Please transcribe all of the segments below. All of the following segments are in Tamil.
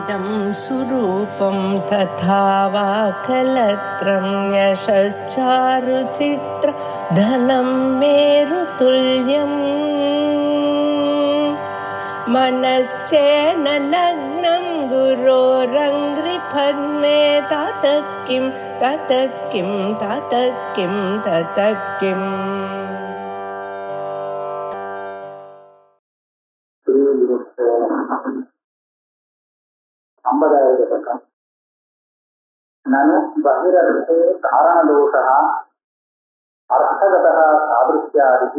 इदं सुरूपं तथा वा कलत्रं यशश्चारुचित्र धनं मेरुतुल्यम् मनश्चेन लग्नं गुरोरङ्घ्रिपद्मे ततः किं ततः किं ततः किं ततः किम्. ननु बहिरर्थे कारणदोषः अर्थगतः सादृश्यादिः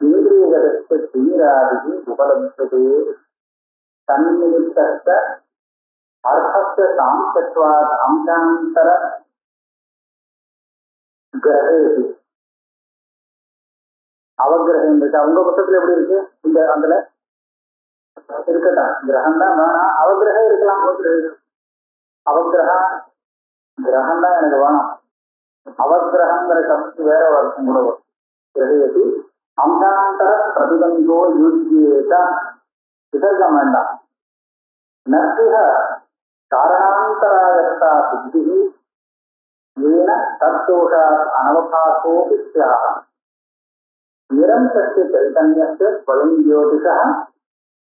इन्द्रियगतस्य तिमिरादिः उपलभ्यते तन्निमित्तश्च अर्थस्य सांख्यत्वात् अंशान्तर கிரகேதி அவகிரகம் இருக்கு. அவங்க பக்கத்துல எப்படி இருக்கு? இந்த அதுல இருக்கட்டும், கிரகம் தான் வேணாம், அவகிரகம் இருக்கலாம். அவகிரகம் கிரகம் தான் எனக்கு வேணும். அவகிரகங்கிற சப்து வேற வருஷம் கூட வரும். கிரகேதி அம்சாந்தர பிரதிபந்தோ யுஜ்யேத விசர்க்கம் வேண்டாம். நர்சிக காரணாந்தராயத்தா சித்தி येन तत्दोषात् अनवभासोऽपि स्यात् निरन्तरस्य चैतन्यस्य स्वयं ज्योतिषः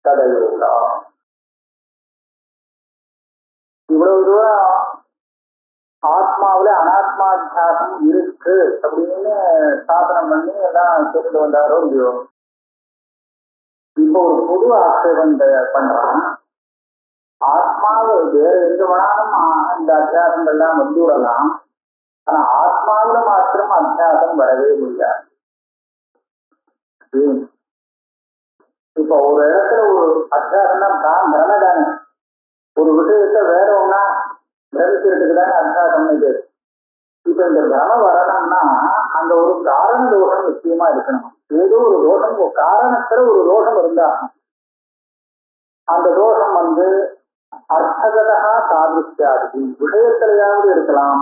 तदयोः. இவ்வளவு தூரம் ஆத்மாவில அனாத்மாத்தியாசம் இருக்கு அப்படின்னு ஸ்தாபனம் பண்ணி எல்லாம் சொல்லிட்டு வந்தாரோ இல்லையோ. இப்போ ஒரு பொது ஆட்சேபம் பண்றான். ஆத்மாவை வேற எங்க வேணாலும் இந்த அத்தியாசங்கள்லாம் வந்து விடலாம். ஆனா ஆத்மாவில மாத்திரம் அத்தியாசம் வரவே முடியாது. இப்ப ஒரு இடத்துல ஒரு அத்தியாசம் தான் பிரம தானே. ஒரு விஷயத்த வேற ஒன்னா பிரமிக்கிறதுக்கு தானே அத்தியாசம்னு பேரு. இப்ப இந்த பிரம வரணும்னா அங்க ஒரு காரண தோஷம் நிச்சயமா இருக்கணும். ஏதோ ஒரு தோஷம், ஒரு காரணத்துல ஒரு தோஷம் இருந்தா அந்த தோஷம் வந்து அர்த்தகதா சாதிச்சாதி விஷயத்திலையாவது இருக்கலாம்,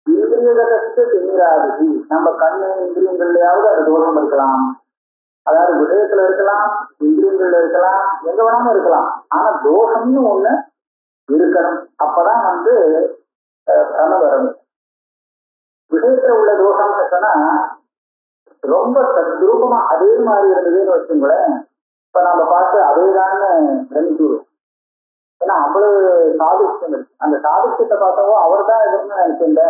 இந்திரியகதத்து திமிராதி நம்ம கண்ணு இந்திரியங்கள்லயாவது அது தோஷம் இருக்கலாம். அதாவது விஷயத்துல இருக்கலாம், இந்திரியங்கள்ல இருக்கலாம், எங்க வேணாலும் இருக்கலாம். ஆனா தோஷம்னு ஒண்ணு இருக்கணும். அப்பதான் வந்து பிரம வரணும். விஷயத்துல உள்ள தோஷம்னு சொன்னா ரொம்ப தத்ரூபமா அதே மாதிரி இருந்ததுன்னு வச்சுங்களேன். இப்ப நம்ம பார்த்து அதேதான்னு பிரமிச்சுடுவோம். ஏன்னா அவ்வளவு சாதிஷ்யம் இருக்கு. அந்த சாதிஷ்யத்தை பார்த்தவோ அவர் தான் எதுன்னு எனக்கு இந்த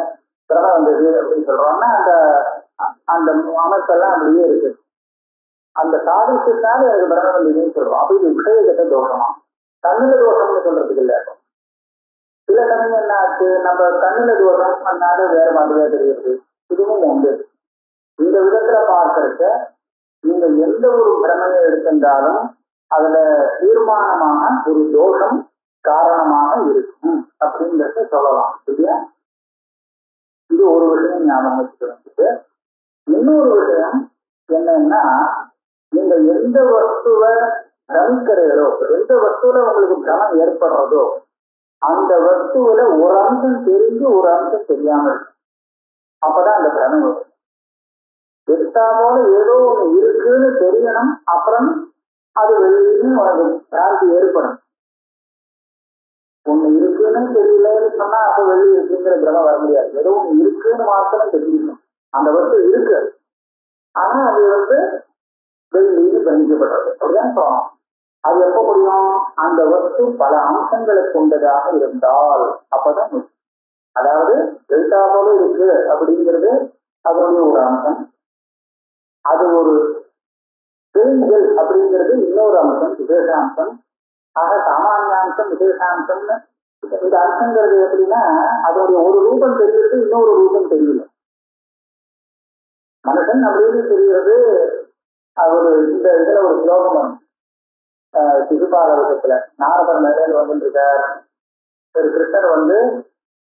திறமை வந்தது அப்படின்னு சொல்றோம்னா அந்த அந்த அமைப்பெல்லாம் அப்படியே இருக்கு. அந்த சாதிஷ்யத்தினால எனக்கு திறமை வந்ததுன்னு சொல்றோம். அப்ப இது விஷயகத்த தோஷமா? கண்ணுல தோஷம்னு சொல்றதுக்கு இல்லை. சில சமயம் என்ன ஆச்சு, நம்ம கண்ணுல தோஷம் அதனால வேற மாதிரியா தெரியுது. இதுவும் உண்டு. இந்த விதத்துல பார்க்கறத நீங்க எந்த ஒரு பிரமையை எடுத்திருந்தாலும் அதுல தீர்மானமான ஒரு தோஷம் காரணமாக இருக்கும் அப்படிங்கிறத சொல்லலாம். இல்லையா? இது ஒரு விஷயம் ஞாபகம் வச்சுக்கிறதுக்கு. இன்னொரு விஷயம் என்னன்னா, நீங்க எந்த வஸ்துவை பிரமிக்கிறீர்களோ, எந்த வஸ்துவில உங்களுக்கு பிரமம் ஏற்படுறதோ அந்த வஸ்துவில ஒரு அம்சம் தெரிஞ்சு ஒரு அம்சம் தெரியாம இருக்கும். அப்பதான் அந்த பிரமம் வரும். எடுத்தா போல ஏதோ ஒண்ணு இருக்குன்னு தெரியணும், அப்புறம் அது வெளியின்னு உனக்கு பிராந்தி ஏற்படும். ஒண்ணு இருக்குன்னு தெரியலன்னு சொன்னா அப்ப வெளியே இருக்குங்கிற பிரமம் வர முடியாது. ஏதோ ஒண்ணு இருக்குன்னு மாத்திரம் தெரியணும். அந்த வஸ்து இருக்கு, ஆனா அது வந்து வெளியின்னு பிரமிக்கப்படுறது. அப்படிதான் சொல்லணும். அது எப்ப முடியும்? அந்த வஸ்து பல அம்சங்களை கொண்டதாக இருந்தால் அப்பதான் முடியும். அதாவது எழுத்தா போல இருக்கு அப்படிங்கிறது அதனுடைய ஒரு அம்சம். அது ஒரு தெரிஞ்சல் அப்படிங்கிறது இன்னொரு அம்சம், விசேஷாம்சம். ஆக சாமானியாம்சம் விசேஷாம்சம்னு இந்த அம்சங்கிறது எப்படின்னா அதனுடைய ஒரு ரூபம் தெரிகிறது, இன்னொரு ரூபம் தெரியல. மனுஷன் அப்படின்னு தெரிகிறது. ஒரு இந்த இதுல ஒரு ஸ்லோகம் வரும் சிசுபாலவசத்துல. நாரதர் மேலே வந்துட்டு இருக்கார். ஒரு கிருஷ்ணர் வந்து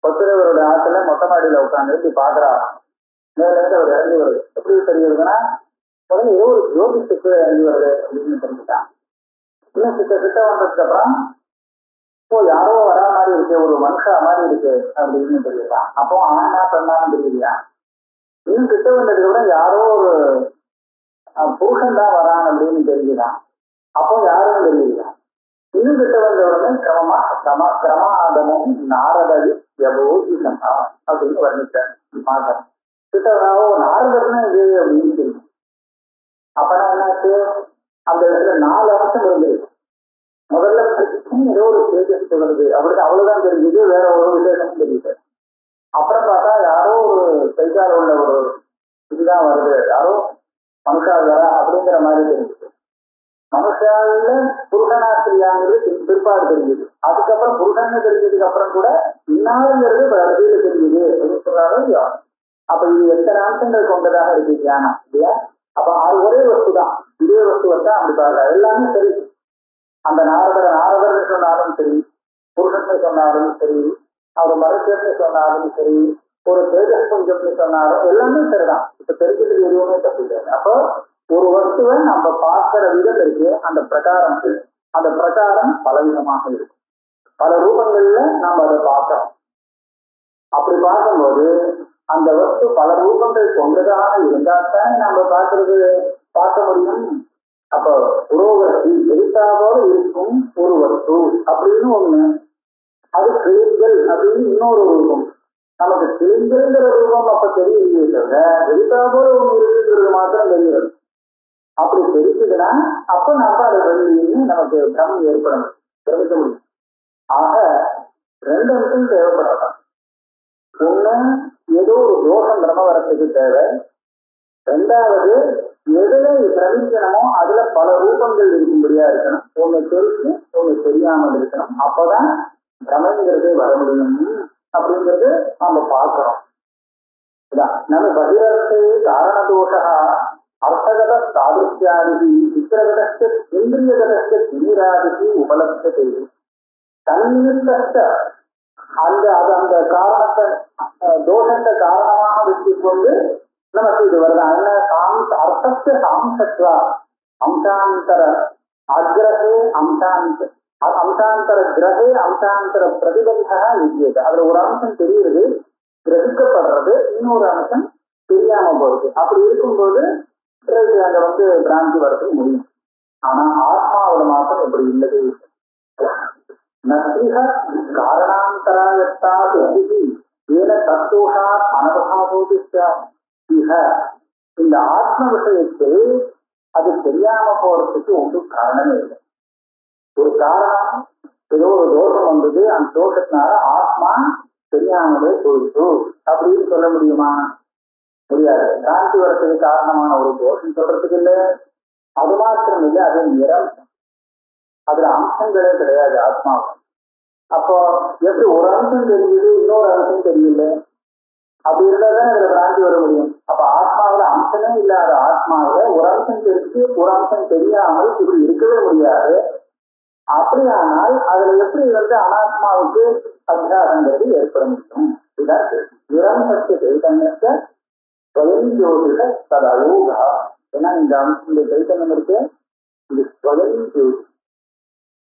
கொத்திரவரோட ஆத்துல மொட்டை மாடியில உட்காந்து இப்படி பாக்குறாரு. மேல இருந்து அவர் இறங்கி வருது. எப்படி தெரியுதுன்னா உடனே ஏதோ ஒரு ஜோதிஷத்துக்கு இறங்கி வருது அப்படின்னு தெரிஞ்சுட்டான். இன்னும் கிட்ட வந்ததுக்கு அப்புறம் இப்போ யாரோ வரா மாதிரி இருக்கு, ஒரு மனுஷா மாதிரி இருக்கு அப்படின்னு தெரியுதான். அப்போ ஆனா பெண்ணான்னு தெரியலையா. இன்னும் கிட்ட வந்ததுக்கு அப்புறம் யாரோ ஒரு புருஷன் தான் வரான் அப்படின்னு தெரிஞ்சுதான். அப்போ யாரும் தெரியலையா. இன்னும் கிட்ட வந்த உடனே கிரமாதமும் நாரதவி யபோதி சமா அப்படின்னு வர்ணித்தார் மாதம். கிட்டவோ நாரதர்னா இது அப்படின்னு தெரியும். அப்பனா என்னாச்சு, அந்த இடத்துல 4 அம்சம் இருந்தது. முதல்ல ஏதோ ஒரு தேஜஸ் வருது அவருக்கு அவ்வளவுதான் தெரிஞ்சது, வேற ஒரு விசேஷமும் தெரியுது. அப்புறம் பார்த்தா யாரோ ஒரு கைகால உள்ள ஒரு இதுதான் வருது, யாரோ மனுஷால் வர அப்படிங்கிற மாதிரி தெரிஞ்சுது. மனுஷால புருஷனாசிரியாங்கிறது பிற்பாடு தெரிஞ்சுது. அதுக்கப்புறம் புருஷன்னு தெரிஞ்சதுக்கு அப்புறம் கூட இன்னாருங்கிறது வரிசையில தெரிஞ்சுது அப்படின்னு சொல்றாரு. அப்ப இது எத்தனை அம்சங்கள் கொண்டதாக இருக்கு தியானம் இல்லையா? அப்ப அது ஒரே வஸ்து தான், இதே வஸ்து வந்தா அப்படி பாருங்க எல்லாமே சரி. அந்த நாரதர் சொன்னாலும் சரி, புருஷன் சொன்னாலும் சரி, அவர் மருத்துவத்தை சொன்னாலும் சரி, ஒரு தேஜஸ் புஞ்சம்னு சொன்னாலும் எல்லாமே சரிதான். இப்ப தெரிஞ்சதுக்கு எதுவுமே தப்பு இல்லை. அப்போ ஒரு வஸ்துவை நம்ம பார்க்கிற விதம் இருக்கு, அந்த பிரகாரம் பலவிதமாக இருக்கு. பல ரூபங்கள்ல நாம் அதை பார்க்கிறோம். அப்படி பார்க்கும்போது அந்த வஸ்து பல ரூபங்கள் கொண்டதாக இருந்தால்தான் நம்ம பார்க்க முடியும். அப்ப புரோகத்தி எழுத்தாவோடு இருக்கும் ஒரு வஸ்து அப்படின்னு ஒண்ணு, அது கிளிங்கள் அப்படின்னு இன்னொரு ரூபம். நமக்கு கிளிங்கிற ரூபம் அப்ப தெரியலையே தவிர எழுத்தாவோடு ஒண்ணு இருக்குங்கிறது மாத்திரம் தெரிகிறது. அப்படி தெரிஞ்சதுன்னா அப்ப நம்ம அதை வெளியின்னு நமக்கு பிரமம் ஏற்படணும், தெரிவிக்க முடியும். ஆக 2 அம்சம் தேவைப்படலாம். ஒண்ணு, ஏதோ ஒரு தோஷம் பிரம வரத்துக்கு தேவை. 2வது, எதுல பிரமிக்கணுமோ அதுல பல ரூபங்கள் இருக்கும்படியா இருக்கணும். ஒண்ணு தெரிஞ்சு ஒண்ணு தெரியாமல் இருக்கணும். அப்பதான் பிரமைங்கிறது வர முடியும் அப்படிங்கிறது நாம பார்க்கிறோம். நம்ம பகிரத்தை காரண தோஷா அர்த்தகத சாதித்யாதி சித்திரகதஸ்ய இந்திரியகதஸ்ய தீராதிக்கு உபலப்தத்தை தன்னிமித்த அந்த காரணத்தை தோஷத்தை காரணமாக வச்சுக் கொண்டு நமக்கு இது வருது. என்ன அர்த்தத்தை சாம்சத்வா அம்சாந்தர அக்ரஹே அம்சாந்தர கிரகே அம்சாந்தர பிரதிபந்தா வித்தியது. அதுல ஒரு அம்சம் தெரியுது, கிரகிக்கப்படுறது, இன்னொரு அம்சம் தெரியாம போகுது. அப்படி இருக்கும்போது அங்க பிராந்தி வரதுக்கு முடியும். ஆனா ஆத்மாவோட மாத்திரம் இப்படி இல்லது. நசிக காரணாந்தராயத்தா சித்தி ஏன தத்தோஷாத் அனவகாபோதி இந்த ஆத்ம விஷயத்தில் அது தெரியாம போறதுக்கு ஒன்றும் காரணமே இல்லை. ஒரு காரணம், ஏதோ ஒரு தோஷம் வந்தது, அந்த தோஷத்தினால ஆத்மா தெரியாமலே போயிட்டு அப்படின்னு சொல்ல முடியுமா? முடியாது. கிராந்தி வரத்துக்கு காரணமான ஒரு தோஷம் சொல்றதுக்கு இல்லை. அது மாத்திரம் இல்லை, அது நிரம்சம். அதுல அம்சங்களே கிடையாது ஆத்மாவுக்கு. அப்போ எப்படி ஒரு அம்சம் தெரியுது இன்னொரு அம்சம் தெரியல, அப்படி இருந்தாதான் இதுல பிராந்தி வர முடியும். அப்ப ஆத்மாவில அம்சமே இல்லாத ஆத்மாவில ஒரு அம்சம் தெரிஞ்சு ஒரு அம்சம் தெரியாமல் இப்படி இருக்கவே முடியாது. அப்படியானால் அதுல எப்படி அனாத்மாவுக்கு அத்தியாசங்கிறது ஏற்பட முடியும்? நிரம்சத்தை சைத்தன்யத்தை ஸ்வயம் ஜோதிட ததயோகா. ஏன்னா இந்த சைத்தன்யம் இருக்கு, இது ஸ்வயம் ஜோதி,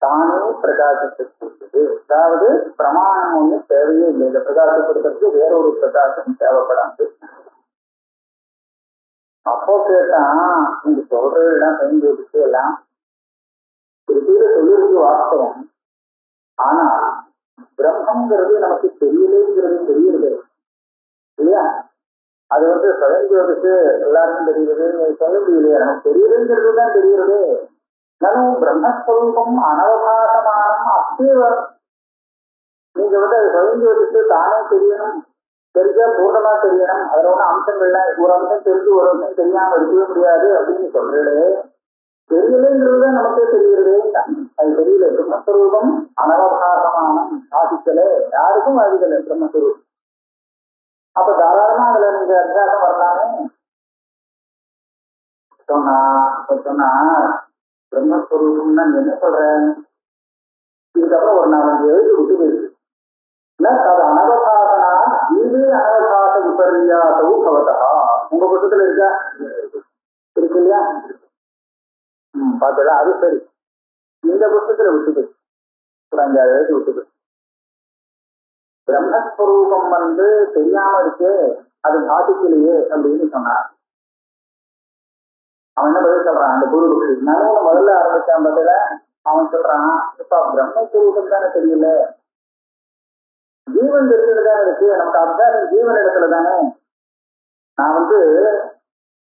தானே பிரகாசப்படுத்துறது. அதாவது பிரமாணம் ஒண்ணு தேவையே இல்லை. இந்த பிரகாசப்படுத்துறதுக்கு வேறொரு பிரகாசம் தேவைப்படாது. அப்போ கேட்டா நீங்க சொல்றதெல்லாம் பயன்படுத்தி எல்லாம் ஒரு பேரை சொல்லியது வாஸ்தவம். ஆனா பிரம்மங்கிறது நமக்கு தெரியலேங்கிறது தெரியுது இல்லையா? அது சுயஞ்சோதிக்கு எல்லாருக்கும் தெரியுது சொல்ல முடியலையா? நமக்கு தெரியலேங்கிறது தான் தெரியுது. நானும் பிரம்மஸ்வரூபம் அனவகாசமானம் அத்தேவ. நீங்க சுயஞ்சோதிக்கு தானே தெரியணும், தெரிஞ்சா பூர்ணமா தெரியணும். அதுல ஒண்ணு அம்சங்கள்ல ஒரு அம்சம் தெரிஞ்சு ஒரு அம்சம் தெரியாம இருக்கவே முடியாது அப்படின்னு சொல்றது. தெரியலங்கிறதுதான் நமக்கே தெரிகிறது, அது தெரியல. பிரம்மஸ்வரூபம் அனவகாசமானம் சாதிக்கல, யாருக்கும் வாதிக்கல பிரம்மஸ்வரூபம். அப்ப தாராளமா அதுல நீங்க அத்தியாசம் வரலாமே சொன்னா பிரம்மஸ்வரூபம்னா நீ என்ன சொல்ற? இதுக்கப்புறம் ஒரு 4-5 எழுதி விட்டு போயிருக்கு. அது அனவகாசனா இது அனவகாச விபரியாசவும் பவதா. உங்க புத்தகத்துல இருக்கா? இருக்கு இல்லையா? பார்த்ததா? அது சரி. இந்த புத்தகத்துல விட்டுது ஒரு 5-6 எழுதி விட்டுது. பிரம்மஸ்வரூபம் தெரியாம இருக்கு, அது பாதிக்கலையே அப்படின்னு சொன்னார். அவன் என்ன பதில் சொல்றான்? அந்த குரு நானும் முதல்ல ஆரம்பிச்சான் பார்த்தல, அவன் சொல்றான், இப்ப பிரம்மஸ்வரூபம் தானே தெரியல, ஜீவன் தெரிஞ்சதுதானே இருக்கு, நமக்கு அபியாசம் ஜீவன் இடத்துல தானே. நான்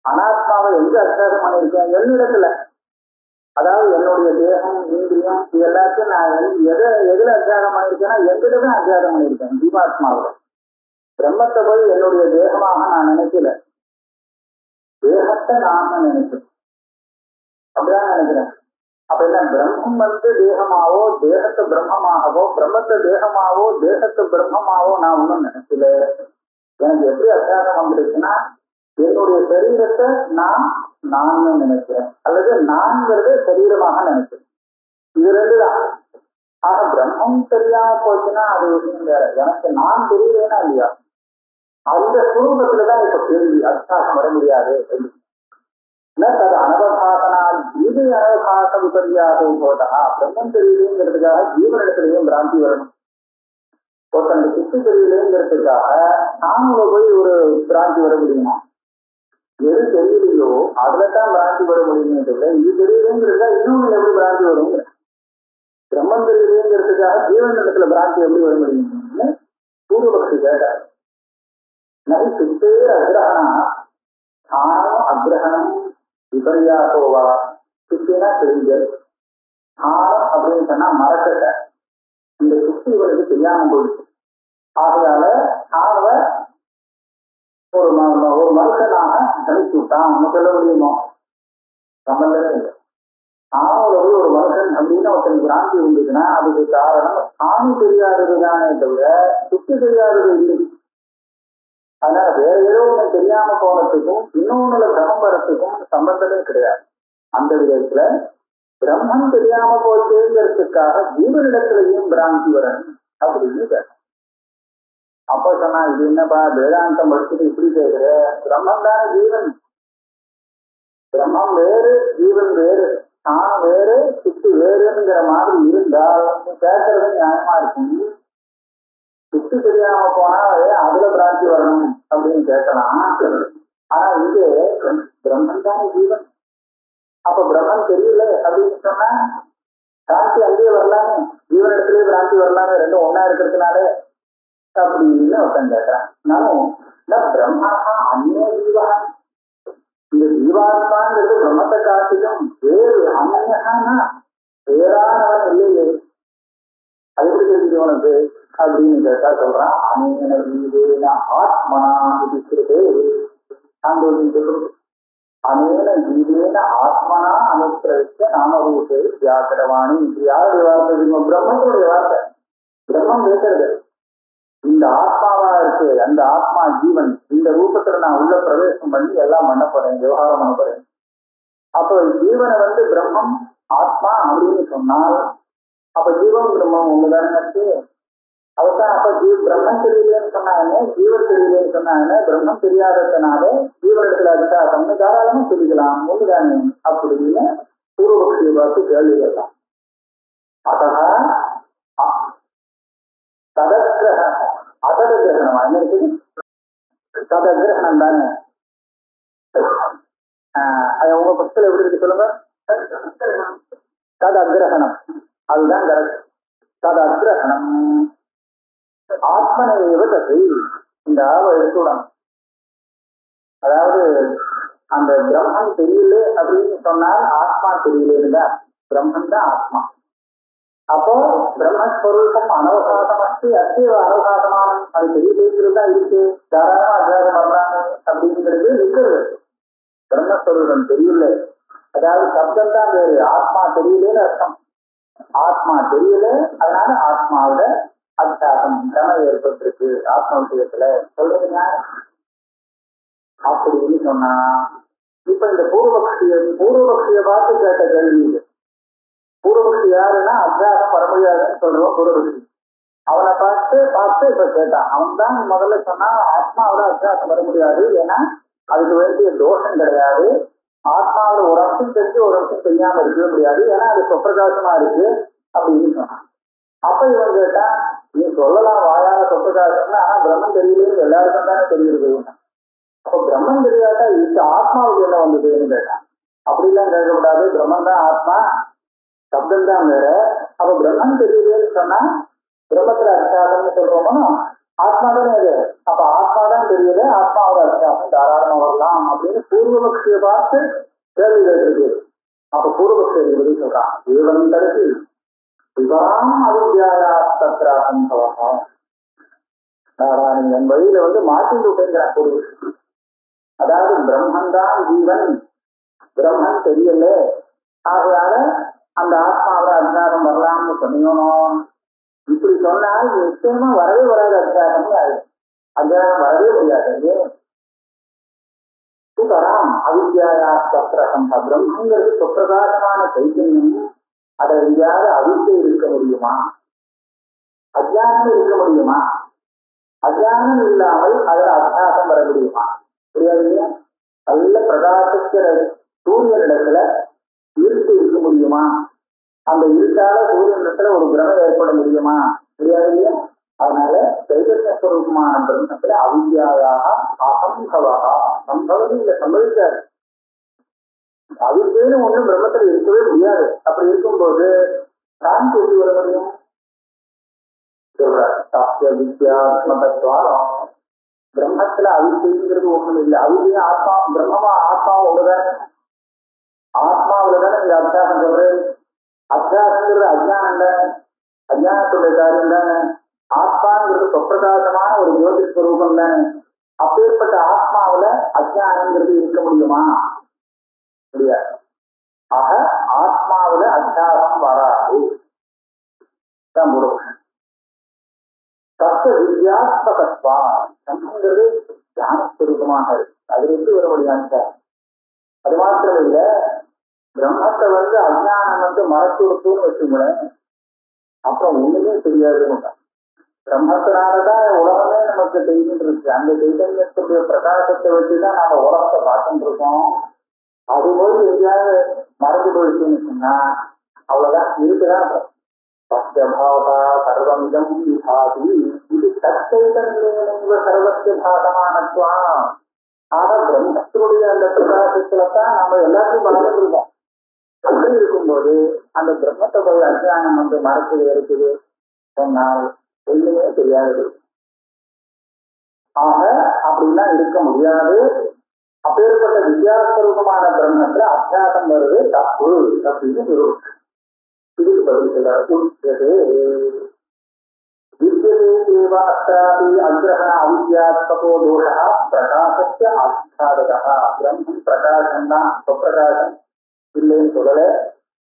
அனாத்மாவை எங்க அபியாசம் பண்ணியிருக்கேன், என்னிடத்துல. அதாவது என்னுடைய தேகம், இந்திரியம், இது எல்லாத்தையும் நான் எதுல அத்தியாகம் பண்ணியிருக்கேன்னா எங்கிட்டதான் அத்தியாகம் பண்ணியிருக்கேன், ஜீவாத்மாவில. பிரம்மத்தை போய் என்னுடைய தேகமாக நான் நினைக்கல, தேகத்தை நான் நினைக்கிறேன், அப்படிதான் நினைக்கிறேன். அப்ப என்ன, பிரம்மம் தேகமாவோ, தேகத்தை பிரம்மமாகவோ, பிரம்மத்தை தேகமாவோ, தேகத்தை பிரம்மமாவோ நான் ஒன்றும் நினைக்கல. எனக்கு எப்படி அத்தியாகம் வந்துருச்சுன்னா, என்னுடைய சரீரத்தை நான் நினைக்கிறேன், அல்லது நான்கிறத சரீரமாக நினைக்கிறேன். இது ரெண்டுதான். ஆக பிரம்மம் தெரியாம போச்சுன்னா அது விஷயம் வேற. எனக்கு நான் தெரியலேன்னா இல்லையா, அந்த சுரூபத்துலதான் இப்ப கேள்வி. அத்தியாசம் வர முடியாது. அது அனவகாசனால் ஜீவி அனவகாச விபரியாகவும் போதா. பிரம்மம் தெரியலேங்கிறதுக்காக ஜீவனிடத்திலேயும் பிராந்தி வரணும். ஒருத்தனுக்கு சித்து தெரியலேங்கிறதுக்காக நாமள போய் ஒரு பிராந்தி வர முடியுமா? எது தெரியலையோ அதுலதான் பிராந்தி வர முடியுமே தவிர இது தெரியலேங்கிறதா இன்னொன்னு எப்படி பிராந்தி வரும்? பிரம்மம் தெரியலேங்கிறதுக்காக ஜீவன் இடத்துல பிராந்தி எப்படி வர முடியும்னு பூர்வபக்ஷி கேட்டார். நகை சித்தேர் அகிரகணா ஸ்தானம் அக்கிரகணம் விபரியாசோவா. சித்தினா தெரிஞ்சல், ஸ்தானம் அப்படின்னு சொன்னா மறக்கட்ட. இந்த சுத்தி இவனுக்கு தெரியாம போயிடுச்சு. ஆகையால ஸ்தானவை ஒரு மனுஷனாக கணிச்சு விட்டான். நம்ம சொல்ல முடியுமோ? சம்பந்தமே இல்லை. ஸ்தானோட போய் ஒரு மனுஷன் அப்படின்னு ஒருத்தனுக்கு பிராந்தி இருந்ததுன்னா அதுக்கு காரணம் ஸ்தானம் தெரியாததுதானே தவிர சுத்தி தெரியாதது இல்லை. அதனால வேற ஏதோ ஒண்ணு தெரியாம போனதுக்கும் இன்னொன்னுல பிரமம் வரத்துக்கும் சம்பந்தமே கிடையாது. அந்த விதத்துல பிரம்மம் தெரியாம போச்சுங்கிறதுக்காக ஜீவனிடத்திலையும் பிராந்தி வரணும் அப்படின்னு கேட்டான். அப்ப சொன்னா, இது என்னப்பா வேதாந்தம் படிச்சுட்டு இப்படி கேட்கிற? பிரம்மம் தானே ஜீவன், பிரம்மம் வேறு ஜீவன் வேறு, நான் வேறு சித்து வேறுங்கிற மாதிரி இருந்தால் கேட்கறது நியாயமா இருக்கும். சித்து தெரியாம போனா அதுல பிராந்தி வரணும் அப்படின்னு கேட்கலாம். ஆனா இங்கே பிரம்மன் தானே ஜீவன். அப்ப பிரம்மன் தெரியல அப்படின்னு சொன்னா பிராந்தி அங்கேயே வரலாமே, ஜீவனிடத்திலேயே பிராந்தி வரலாமே, ரெண்டும் ஒன்னா இருக்கிறதுனால அப்படின்னு ஒருத்தன் கேட்கிறான். நானும் பிரம்மாஹா அந்நிய ஜீவா, இந்த ஜீவாத்மாங்கிறது பிரம்மத்தை காட்டிலும் வேறு அந்நியகானா வேறானவன் இல்லையே, அது எப்படி தெரியுது உனக்கு அப்படின்னு கேட்டா சொல்றான், அநேன ஜீவேன ஆத்மனா இருக்கிறது. சொல்றது அநேன ஜீவேன ஆத்மனா அனுப்பிரவிச்ச நாமரூபே வியாக்கரவாணி. இது யாருடைய வார்த்தை தெரியுமா? பிரம்மத்துடைய வார்த்தை. பிரம்மம் பேசுறது. இந்த ஆத்மாவா இருக்கு, அந்த ஆத்மா ஜீவன், இந்த ரூபத்துல நான் உள்ள பிரவேசம் பண்ணி எல்லாம் பண்ண போறேன், விவகாரம் பண்ண போறேன். அப்போ ஜீவனை பிரம்மம் ஆத்மா அப்படின்னு சொன்னால் அப்ப ஜீவன் பிரம்மம் ஒண்ணுதானே இருக்கு. அதுதான் அப்ப பிரம்மம் தெரியலேன்னு சொன்னாங்க, ஜீவன் தெரியலேன்னு சொன்னாங்க. பிரம்மம் தெரியாததுனால ஜீவனத்துல அதிகாரம்னு தாராளமா சொல்லிக்கலாம், ஒண்ணுதானே அப்படின்னு பூர்வபக்ஷியை பார்த்து கேள்வி கேட்டான். அதான் அதகிரகணமா என்ன இருக்குது? ததகிரகணம் தானே. உங்க பக்கத்துல எப்படி இருக்கு சொல்லுங்க. ததகிரகணம் அதுதான் கரெக்ட். ததகிரகணம் ஆத்மனைவ தசை. இந்த ஆவை எடுத்துடணும். அதாவது அந்த பிரம்மன் தெரியல அப்படின்னு சொன்னால் ஆத்மா தெரியலன்னு. பிரம்மன் தான் ஆத்மா. அப்போ பிரம்மஸ்வரூபம் அனவகாசமஸ்தி அத்தியவ அனவகாசமான அது தெரியலேங்கிறது தான் இருக்கு. தாராளமா அத்தியாசம் பண்றாங்க அப்படிங்கிறது இருக்கிறது. பிரம்மஸ்வரூபம் தெரியல, அதாவது சப்தம் தான் வேறு, ஆத்மா தெரியலேன்னு அர்த்தம். ஆத்மா தெரியல, அதனால ஆத்மாவோட அத்தியாசம் பிரமம் ஏற்பட்டிருக்கு ஆத்ம விஷயத்துல. சொல்றீங்க அப்படின்னு சொன்னா இப்ப இந்த பூர்வபக்ஷியை பார்த்து கேட்ட கேள்வி இது. பூர்வபக்ஷி யாருன்னா அத்தியாசம் வர முடியாதுன்னு சொல்றோம் பூர்வபக்ஷி. அவனை பார்த்து இப்ப கேட்டான். அவன் தான் முதல்ல சொன்னா ஆத்மாவோட அத்தியாசம் வர முடியாது, ஏன்னா அதுக்கு வேண்டிய தோஷம் கிடையாது. ஆத்மாவோட ஒரு அம்சம் தெரிஞ்சு ஒரு அம்சம் தெரியாம இருக்கவே முடியாது, ஏன்னா அது சொப்பிரகாசமா இருக்கு அப்படின்னு சொன்னான். அப்ப இவன் கேட்டா, நீ சொல்லலாம் வாயால சொப்பிரகாசம்னா, ஆனா பிரம்மன் தெரியலேன்னு எல்லாருக்கும் தானே தெரியுது. அப்ப பிரம்மன் தெரியாட்டா இந்த ஆத்மாவுக்கு என்ன வந்ததுன்னு கேட்டான். அப்படிலாம் கேட்கக்கூடாது, பிரம்மன் தான் ஆத்மா, சப்தம் தான் வேற. அப்ப பிரம்மன் தெரியுதுன்னு சொன்னா பிரம்மத்துல அத்தியாசம்னு சொல்றோமோ ஆத்மா தானே அது. அப்ப ஆத்மா தான் தெரியுது, ஆத்மாவோட அத்தியாசம் தாராளமா வரலாம் அப்படின்னு பூர்வபக்தியை பார்த்து கேள்வி கேட்டிருக்கு. அப்ப பூர்வபக்தி என்பது சொல்றான், ஏவன் தடுத்து விவராம் அவித்யாயா தத்ரா சம்பவம். நீங்க என் வழியில மாற்றிட்டு விட்டுங்கிற பூர்வபக்தி. அதாவது பிரம்மன் தான் ஜீவன், பிரம்மன் தெரியல, ஆகையால அந்த ஆத்மாவோட அத்தியாசம் வரலாம்னு சொன்னோம். இப்படி சொன்னால் நிச்சயமா வரவே வராது, அத்தியாசம் ஆயிடும். அத்தியாசம் வரவே முடியாது. சுதராம் அவித்யாயா தத்ரகம். பிரம்மங்கிறது சுப்பிரகாசமான சைத்தன்யம். அதை எங்கேயாவது அவித்தை இருக்க முடியுமா? அஜானம் இருக்க முடியுமா? அஜானம் இல்லாமல் அதில் அத்தியாசம் வர முடியுமா? புரியாதுங்க. நல்ல பிரகாசிக்கிற சூரியனிடத்துல இருட்டு இருக்க முடியுமா? அந்த இருட்டால சூரியனிடத்துல ஒரு கிரகம் ஏற்பட முடியுமா? புரியாதுங்க. அதனால சைதன்யஸ்வரூபமான பிரம்மத்துல அவித்யாயாக அசம்பவா, சம்பவம் இல்லை, சம்பவிக்காது. அவித்யன்னு ஒண்ணும் பிரம்மத்துல இருக்கவே முடியாது. அப்படி இருக்கும்போது சாந்தி எப்படி வர முடியும்? வித்யாத்மகத்வாரம். பிரம்மத்துல அவித்யங்கிறது ஒண்ணும் இல்லை. அவித்யா ஆத்மா, பிரம்மமா ஆத்மா ஒண்ணுதானே. ஆத்மாவில்தானே இந்த அத்தியாசம் சொல்றேன். அத்தியாசங்கிறது அஜானம் தானே, அஜானத்துடைய காரியம் தானே. ஆத்மாங்கிறது சொப்பிரகாசமான ஒரு ஜோதி ஸ்வரூபம் தானே. அப்பேற்பட்ட ஆத்மாவில அஜானங்கிறது இருக்க முடியுமா? முடியாது. ஆக ஆத்மாவில அத்தியாசம் வராது. தத்த வித்யாத்மகத்வா. சம்பங்கிறது ஞானஸ்வரூபமாக இருக்கு. அது எப்படி வர முடியாது? அது மாத்திரம் இல்ல, பிரம்மத்தை அஜானம் மறைச்சு விட்டுன்னு வச்சுங்களேன், அப்புறம் ஒண்ணுமே தெரியாதுன்னு. பிரம்மத்தினாலதான் உலகமே நமக்கு தெரிஞ்சுட்டு இருக்கு. அந்த சைதன்யத்துடைய பிரகாசத்தை வச்சுதான் நாம உலகத்தை பார்த்துட்டு இருக்கோம். அது போய் எங்கேயாவது மறைஞ்சு போயிடுச்சுன்னு சொன்னா அவ்வளவுதான், இருக்குதான். சர்வமிதம் விபாதி இது தற்சைதன்ய சர்வத்திய பாகமானத்வா. ஆக பிரம்மத்துடைய அந்த பிரகாசத்துலதான் நாம எல்லாத்தையும் பார்த்துட்டு இருக்கோம். அப்படி இருக்கும்போது அந்த பிரம்மத்தை போய் அஜானம் மறைச்சது இருக்குது சொன்னால் ஒண்ணுமே தெரியாது. ஆக அப்படிலாம் இருக்க முடியாது. அப்பேற்பட்ட வித்யாஸ்வரூபமான பிரம்மத்துல அத்தியாசம் வருது தப்பு அப்படின்னு சொல்லுவோம். இதுக்கு பதில் சொல்றாரு, அக்ரஹண அவித்யாத்மகோ தோஷா பிரகாசத்தை ஆச்சாதகா. பிரம்மம் பிரகாசம் தான், சொப்பிரகாசம் இல்லைன்னு சொல்லல.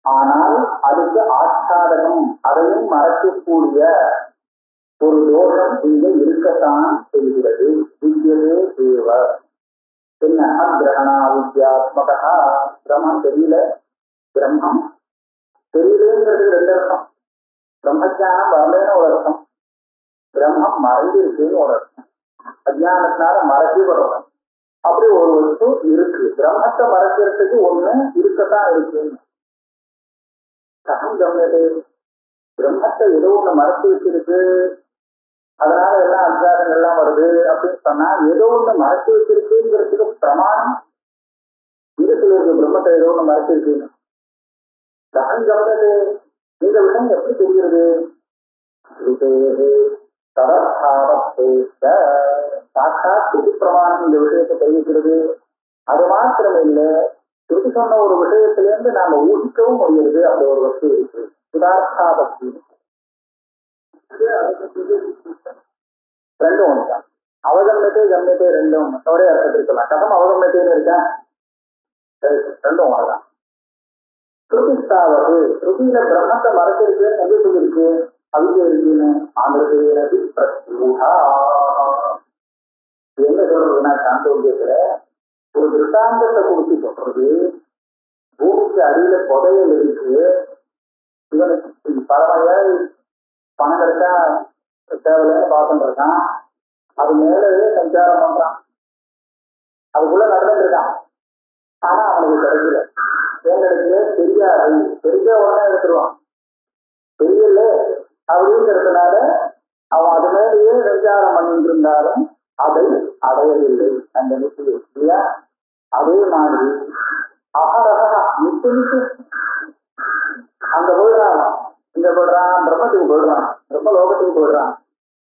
ஆனால் அதுக்கு ஆச்சாதகம், அதையும் மறைக்கக்கூடிய ஒரு தோஷம் இங்க இருக்கத்தான் செய்கிறது. வித்யதே தேவ. என்ன அக்ரஹண அவித்யாத்மகா. பிரம்மம் தெரியல, பிரம்மம் தெரியலேங்கிறது ரெண்டு அர்த்தம். பிரம்மஜானம் வரலன்னு ஒரு அர்த்தம், பிரம்மம் மறைந்து இருக்குன்னு ஒரு அர்த்தம். அஜானத்தினால மறைக்கப்படுறோம். அப்படி ஒரு வஸ்து இருக்கு. பிரம்மத்தை மறைக்கிறதுக்கு ஒண்ணு இருக்கத்தான் இருக்கு. ககம் கம்மியது. பிரம்மத்தை ஏதோ ஒண்ணு மறைச்சு வச்சிருக்கு, அதனால எல்லாம் அத்தியாசங்கள் எல்லாம் வருது அப்படின்னு சொன்னா ஏதோ ஒண்ணு மறைச்சு வச்சிருக்குங்கிறதுக்கு பிரமாணம் இது சொல்லிருக்கு. பிரம்மத்தை ஏதோ ஒண்ணு மறைச்சிருக்குன்னு. ககம் கம்மியது. இந்த விஷயம் எப்படி தெரிகிறது? சாட்சாத் ஸ்ருதி பிரமாணம் இந்த விஷயத்தை தெரிவிக்கிறது. அது மாத்திரம் இல்லை, ஸ்ருதி சொன்ன ஒரு விஷயத்திலேருந்து நாம ஊகிக்கவும் முடியுது. அப்படி ஒரு வஸ்து இருக்கு. சுதார்த்தா பக்தி ரெண்டும் ஒண்ணுதான். அவகம்யத்தை கம்யத்தை ரெண்டும் ஒரே அர்த்தம் இருக்கலாம். கதம் அவகம்யத்தைன்னு இருக்கா, ரெண்டும் ஒண்ணுதான். ஸ்ருதிஸ்தாவது ஸ்ருதியில பிரம்மத்தை மறைச்சிருக்குன்னு எங்க சொல்லிருக்கு? அவித்யை இருக்குன்னு. ஆந்திரதி பிரத்யூகா. என்ன சொல்றதுன்னா, சாந்தோக்கியத்துல ஒரு திருஷ்டாந்தத்தை கொடுத்து சொல்றது. பூமிக்கு அடியில புதையல் இருக்கு, இவனுக்கு பல வகையால் பணம் கிடைச்சா தேவையில்லைன்னு பார்த்துட்டு இருக்கான். அது மேலேயே சஞ்சாரம் பண்றான், அதுக்குள்ள நடந்துட்டு இருக்கான். ஆனா அவனுக்கு கிடைக்கல. ஏன் கிடைக்கல? தெரியாது. தெரிஞ்ச உடனே எடுத்துருவான். தெரியல அப்படிங்கிறதுனால அவன் அது மேலேயே சஞ்சாரம் பண்ணிட்டு இருந்தாலும் அதை அடையவில்லை. அந்த நிச்சயம் இல்லையா? அதே மாதிரி அகரக நிச்சயித்து அங்க போயிடுறான், இங்க போயிடுறான், பிரம்மத்துக்கு போயிடுறான், பிரம்ம லோகத்துக்கு போயிடுறான்.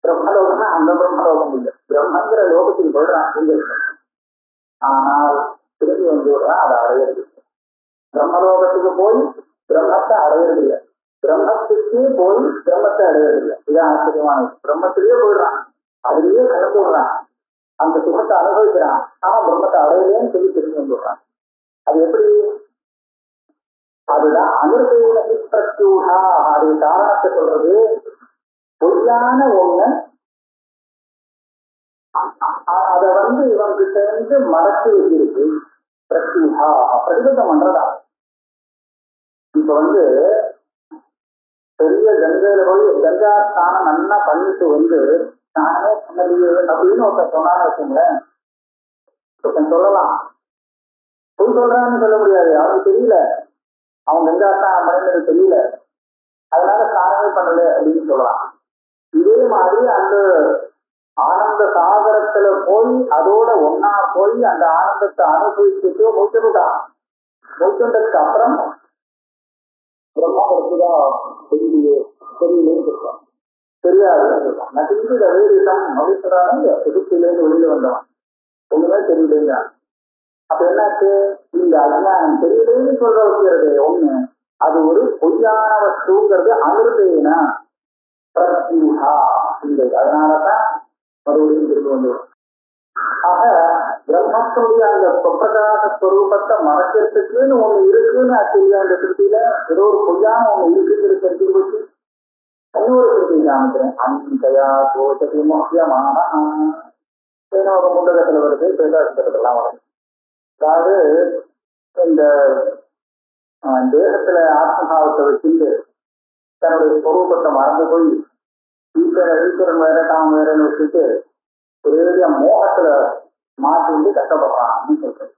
பிரம்மலோகம்னா அந்த பிரம்மலோகம் இல்லை, பிரம்மங்கிற லோகத்துக்கு போயிடுறான். இங்க ஆனால் திரும்பி வந்து விடுறான், அதை அடையிறது. பிரம்மலோகத்துக்கு போய் பிரம்மத்தை அடையிறது இல்லை, பிரம்மத்துக்கே போய் பிரம்மத்தை அடையிறது இல்லை. இதுதான் ஆச்சரியமானது. பிரம்மத்திலேயே போயிடுறான், அதுலயே கலந்து விடுறான், அந்த சுகத்தை அனுபவிக்கிறான். ஆனா பிரம்மத்தை அடையலேன்னு சொல்லி திரும்பி வந்துடுறான். அது எப்படி? அதுதான் அமிர்தேன பிரத்யூகா. அது காரணத்தை சொல்றது, பொய்யான ஒண்ணு அதை இவன் கிட்ட இருந்து மறைச்சு வச்சிருக்கு. பிரத்யூகா பிரதிபந்தம் பண்றதா. இப்ப பெரிய கங்கையில போய் கங்கா ஸ்நானம் நல்லா பண்ணிட்டு நானே பண்ணலையே அப்படின்னு ஒருத்தன் சொன்னான்னு வச்சுங்களேன், ஒருத்தன் சொல்லலாம். பொய் சொல்றான்னு சொல்ல முடியாது, அவனுக்கு தெரியல, அவன் கங்கா ஸ்நானம் பண்ணினது தெரியல, அதனால ஸ்நானமே பண்ணல அப்படின்னு சொல்லலாம். இதே மாதிரி அந்த ஆனந்த சாகரத்துல போய் அதோட ஒன்னா போய் அந்த ஆனந்தத்தை அனுபவிச்சுட்டு முடிச்சுட்டான். முடிச்சுட்டதுக்கு அப்புறம் பிரம்மா இருக்குதான் தெரியலையே தெரியலேன்னு சொல்றான், தெரியாதுன்னு சொல்றான். நடிச்சு வேடிக்கம் மகிழ்ச்சிடான புதுப்பிலேருந்து வெளியில வந்தவன் ஒண்ணுமே தெரியலைங்க. அப்ப என்னாச்சு? இந்த அஜ்ஞானம் தெரியலேன்னு சொல்ற வைக்கிறது ஒண்ணு, அது ஒரு பொய்யான வஸ்துங்கிறது அமிர்தேனா பிரத்யூகா இந்த. அதனாலதான் மறுபடியும் திரும்பி வந்துடும். ஆக பிரம்மத்துடைய அந்த பிரகாச ஸ்வரூபத்தை மறைக்கிறதுக்குன்னு ஒண்ணு இருக்குன்னு ஆச்சரியா. இந்த திருப்தியில ஏதோ ஒரு பொய்யான ஒண்ணு இருக்குன்னு தெரிஞ்சு போச்சு. இன்னொரு திருப்தி காமிக்கிறேன். அந்தயா தோஷத்தை முக்கியமான ஒரு முண்டகத்துல வருது, பேசாசத்துலாம் வருது. அதாவது இந்த தேகத்துல ஆத்மபாவத்தை வச்சுட்டு தன்னுடைய ஸ்வரூபத்தை மறந்து போய் ஈஸ்வரன் வேற தான் வேறன்னு வச்சுட்டு ஒரே மோகத்துல மாற்றிட்டு கஷ்டப்படுறான்னு சொல்றது.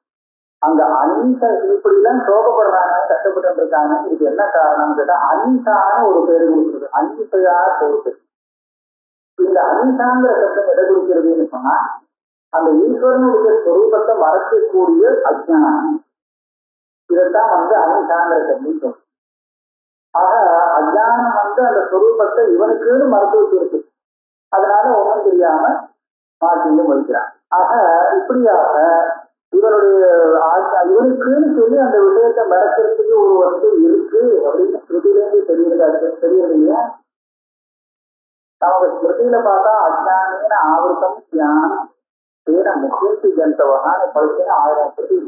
அங்க அனிசா இப்படிலாம் சோகப்படுறாங்க, கஷ்டப்பட்டு இருக்காங்க. இதுக்கு என்ன காரணம்னு கேட்டா அனிசான ஒரு பேரு கொடுக்குறது, அனிசையா பொறுத்து. இந்த அனிசாங்கிற சட்டம் எடை கொடுக்கிறதுன்னு சொன்னா அந்த ஈஸ்வரனுடைய ஸ்வரூபத்தை மறைக்கக்கூடிய அஜ்ஞானம். இதைத்தான் அனிசாங்கிற சட்டம் சொல்றது. ஆக அஜ்ஞானம் அந்த ஸ்வரூபத்தை இவனுக்குன்னு மறைத்து வச்சிருக்கு, அதனால ஒன்றும் தெரியாம மாற்றிட்டு வைக்கிறான். ஆக இப்படியாக இவனுடைய இவனுக்குன்னு சொல்லி அந்த விஷயத்தை மறைக்கிறதுக்கு ஒரு வஸ்து இருக்கு அப்படின்னு ஸ்ருதியிலேருந்து தெரியறது இல்லையா? நமக்கு ஸ்மிருதியில பார்த்தா அஜ்ஞானேன ஆவருத்தம் ஞானம் தேன முக்கியத்து ஜந்தவகான்னு படிச்சு 1000 ஸ்ருதி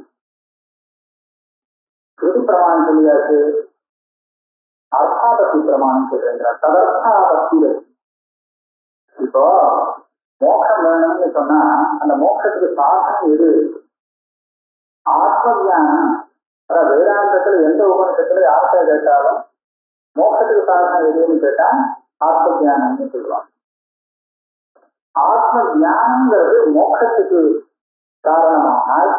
பிரமாணம் சொல்லியாச்சு. அர்த்தாபக்தி பிரமாணம் சொல்றேங்கிறார். ததர்த்தாபக்தி. இப்போ மோட்சம் வேணும்னு சொன்னா அந்த மோட்சத்துக்கு சாதனம் எது? ஆத்ம ஞானம். வேதாந்தத்துல எந்த உபநிஷத்துல யார்கிட்ட கேட்டாலும் மோட்சத்துக்கு சாதனம் எதுன்னு கேட்டா ஆத்ம ஞானம்னு சொல்லுவாங்க. ஆத்ம ஞானம்ங்கிறது மோட்சத்துக்கு காரணமானால்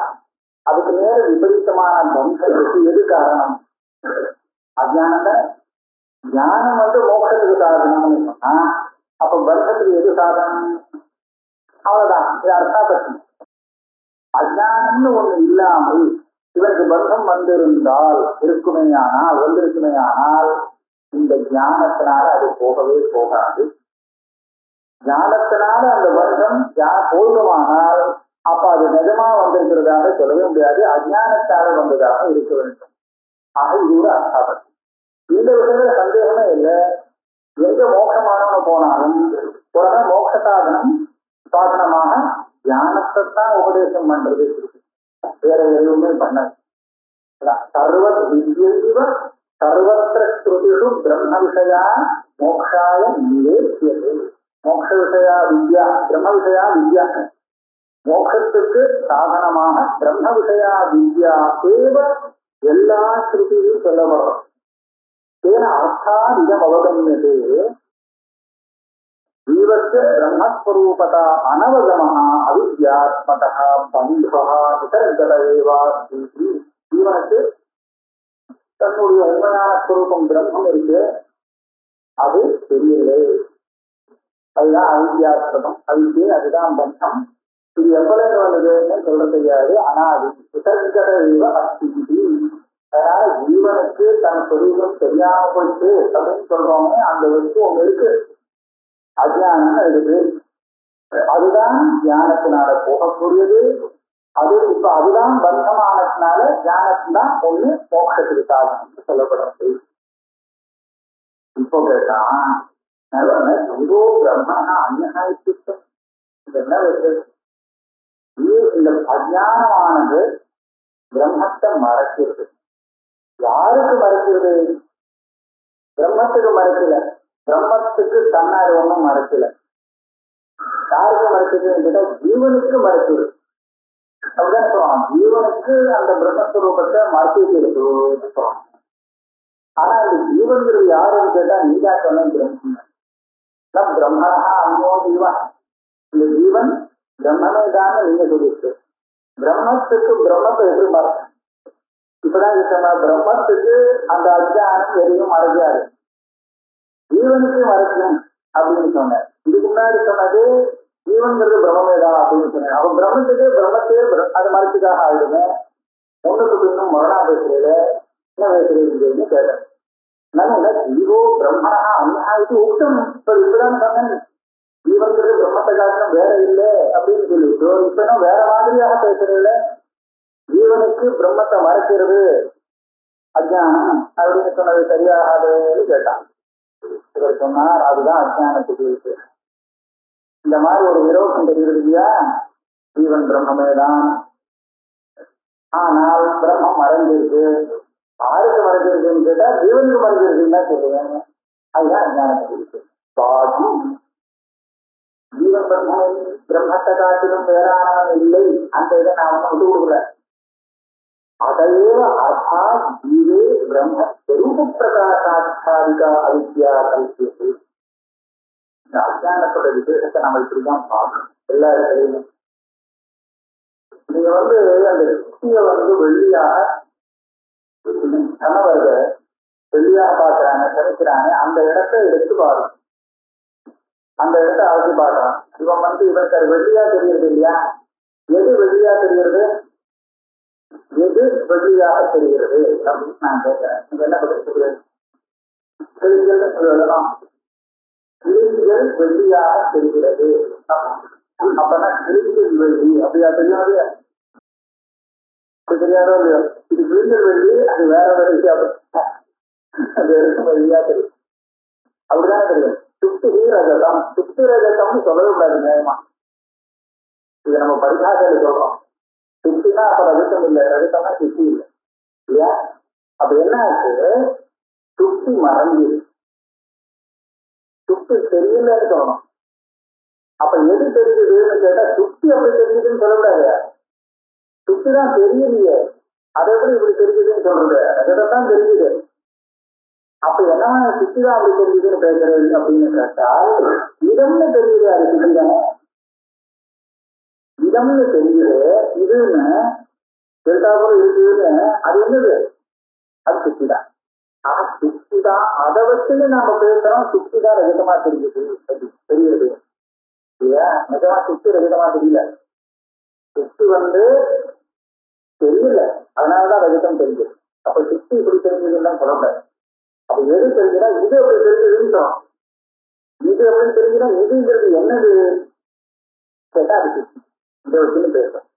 அதுக்கு நேர விபரீதமான வம்சத்துக்கு எது காரணம்? அஜானம் தான். ஞானம் மோட்சத்துக்கு சாதனம்னு சொன்னா அப்ப பந்தத்துக்கு எது சாதனம்? அவ்வளவுதான். இது அர்த்தாபக்தி. அஜானம்னு ஒண்ணு இல்லாமல் இவருக்கு பந்தம் வந்திருக்குமேயானால் இந்த ஞானத்தினால அது போகவே போகாது. ஞானத்தினால அந்த பந்தம் போதுமானால் அப்ப அது நிஜமா வந்திருக்கிறதாக சொல்லவே முடியாது, அஜானத்தால வந்ததாக இருக்க வேண்டும். ஆக இது ஒரு அர்த்தாபக்தி. இந்த விஷயத்துல சந்தேகமே இல்லை. எங்க மோட்சமானவங்க போனாலும் உடனே மோட்ச சாதனமாக ஞானத்தைத்தான் உபதேசம் பண்றது, வேற எதுவுமே பண்ணது. சர்வ வித்யைவ சர்வத்திர ஸ்ருதிஷு பிரம்ம விஷயா மோக்ஷாய நிவேத்யதே. மோட்ச விஷயா வித்யா, பிரம்ம விஷயா வித்யா. மோட்சத்துக்கு சாதனமாக பிரம்ம விஷயா வித்யா தேவ எல்லா ஸ்ருதியும் சொல்லப்படுறோம். தேன அர்த்தாத் இதம் அவகம்யதே ஜீவஸ்ய பிரம்மஸ்வரூபதா அனவகமஹ அவித்யாத்மதः பந்தஹ நிசர்கத ஏவாஸ்தி. ஜீவனுக்கு தன்னுடைய உண்மையான ஸ்வரூபம் பிரம்மம் இருக்கு, அது தெரியலே. அதுதான் அவித்யாத்மகம், அவித்யை, அதுதான் பந்தம். இது எவ்வளவு வந்ததுன்னு சொல்ல தெரியாது. அனாதி நிசர்கத ஏவ அஸ்தி. அதனால ஜீவனுக்கு தன் சொரூபம் தெரியாம போயிட்டு அப்படின்னு சொல்றோமே, அந்த வஸ்து ஒண்ணு இருக்கு, அஜ்ஞானம் இருக்கு. அதுதான் ஞானத்தினால போகக்கூடியது. அது இப்ப அதுதான் பந்தமானதுனால ஞானத்துதான் ஒண்ணு மோட்சத்துக்கு சாதனம் சொல்லப்படுறது. இப்போ கேட்டா ஜீவோ பிரம்மனா அந்நா இத்தியுக்தம். இது என்ன வருது? இந்த அஜ்ஞானமானது பிரம்மத்தை மறைக்கிறது. யாருக்கு மறைக்கிறது? பிரம்மத்துக்கு மறைக்கல. பிரம்மத்துக்கு தன்னார் ஒண்ணும் மறைக்கல. யாருக்கு மறைக்குதுன்னு கேட்டா ஜீவனுக்கு மறைக்குது. அப்படிதான் சொல்லுவாங்க, ஜீவனுக்கு அந்த பிரம்மஸ்வரூபத்தை மறைச்சிட்டு இருக்குன்னு சொல்லுவாங்க. ஆனா இந்த ஜீவன்கிறது யாருன்னு கேட்டா நீதா சொன்ன பிரம்மன் பிரம்மனா அன்னோ ஜீவன். இந்த ஜீவன் பிரம்மனே தான் நீங்க சொல்லிட்டு பிரம்மத்துக்கு பிரம்மத்தை எப்படி மறை? இப்பதான் சொன்ன பிரம்மத்துக்கு அந்த அஜ்ஞானம் எதையும் மறைஞ்சாரு, ஜீவனுக்கு மறைக்கும் அப்படின்னு சொன்னேன். இதுக்கு முன்னாடி சொன்னது ஜீவன்கிறது பிரம்மமேதான் அப்படின்னு சொன்னேன். அப்ப பிரம்மத்துக்கு பிரம்மத்தையே அது மறைச்சுக்காக ஆயிடுமே. ஒன்றுக்கு பின்னும் மரணா பேசுறது என்ன பேசுறதுன்னு கேட்டேன். நம்ம ஜீவோ பிரம்மனா அந்நா இது உத்தம். இப்பதான் சொன்னேன் ஜீவன்கிறது பிரம்மத்தை காரணம் வேற இல்லை அப்படின்னு சொல்லிட்டு இப்ப என்ன வேற மாதிரியாக பேசுறது? ஜீவனுக்கு பிரம்மத்தை மறைக்கிறது அஜ்ஞானம் அப்படின்னு சொன்னது சரியாகாதுன்னு கேட்டான். இவர் சொன்னார் அதுதான் அஜ்ஞானத்துக்கு இருக்கு. இந்த மாதிரி ஒரு விரோதம் தெரியுது இல்லையா? ஜீவன் பிரம்மமே தான், ஆனால் பிரம்மம் மறைஞ்சிருக்கு. யாருக்கு மறைஞ்சிருக்குன்னு கேட்டா ஜீவனுக்கு மறைஞ்சிருக்குன்னு தான் சொல்லுவேன். அதுதான் அஜ்ஞானத்துக்கு இருக்கு. பாதி ஜீவன் பிரம்மம் பிரம்மத்தை காட்டிலும் வேறானவன் இல்லை, அந்த இதை நான் ஒன்னும் விட்டு கொடுக்கல. அதையே அர்த்தா ஜீவே பிரம்ம ஸ்வரூப பிரகாசாட்சாதிகா அவித்யா கல்பியது. இந்த அஜ்ஞானத்தோட விசேஷத்தை நம்ம இப்படிதான் பார்க்கணும் எல்லா இடத்துலையும். நீங்க அந்த சுத்திய வெள்ளியாக கணவர்கள் வெள்ளியாக பார்க்கிறாங்க, சமைக்கிறாங்க, அந்த இடத்தை எடுத்து பாருங்க, அந்த இடத்தை அழைச்சி பார்க்கலாம். இவன் இவருக்கு அது வெள்ளியா தெரியுது இல்லையா? எது வெள்ளியா தெரிகிறது? எது வெள்ளியாக தெரிகிறது அப்படின்னு நான் கேட்கிறேன். நீங்க என்ன சொல்றீங்க? கிழிஞ்சல் சொல்லலாம், கிழிஞ்சல் வெள்ளியாக தெரிகிறது. அப்பனா கிழிஞ்சல் வெள்ளி அப்படியா தெரியாது? அப்படி தெரியாதோ இல்லையோ? இது கிழிஞ்சல் வெள்ளி, அது வேற வெள்ளியா, அது வெள்ளியா தெரியும். அப்படிதானே தெரியும். சுத்தி ரஜதம், சுத்தி ரஜதம்னு சொல்லவே கூடாது நியாயமா. இதை நம்ம பரிகாசையில சொல்றோம். சுத்தினா அப்ப ரஜத்தம் இல்லை, ரஜத்தம்னா சுத்தி இல்லை இல்லையா? அப்ப என்ன ஆச்சு? சுத்தி மறைஞ்சு சுத்தி தெரியலன்னு சொல்லணும். அப்ப எது தெரியுதுன்னு கேட்டா சுத்தி அப்படி தெரியுதுன்னு சொல்லக்கூடாது. சுத்திதான் தெரியலையே, அதை எப்படி இப்படி தெரியுதுன்னு சொல்றது? ரஜதம் தெரியுது. அப்ப என்ன சுத்திதான் அப்படி தெரியுதுன்னு பேசுறது அப்படின்னு கேட்டால் இடம்னு தெரியுது. அது சுத்திதானே, இடம்னு தெரியுது. இதுன்னு எழுத்தாப்புறம் இருக்குதுன்னு அது என்னது? அது சுத்திதான். ஆனா சுத்திதான், அதை வச்சுன்னு நாம பேசுறோம். சுத்திதான் ரஜிதமா தெரியுது தெரியுது இல்லையா? நிஜமா சுத்தி ரஜிதமா தெரியல. சுத்தி தெரியல, அதனாலதான் ரஜிதம் தெரியுது. அப்ப சுத்தி இப்படி தெரிஞ்சதுன்னு சொல்லக்கூடாது. அப்ப எது தெரிஞ்சுன்னா இது அப்படி தெரிஞ்சதுன்னு, இது அப்படின்னு தெரிஞ்சுன்னா இதுங்கிறது என்னது கேட்டா அது சுத்தி. இதை வச்சுன்னு பேசுறோம்.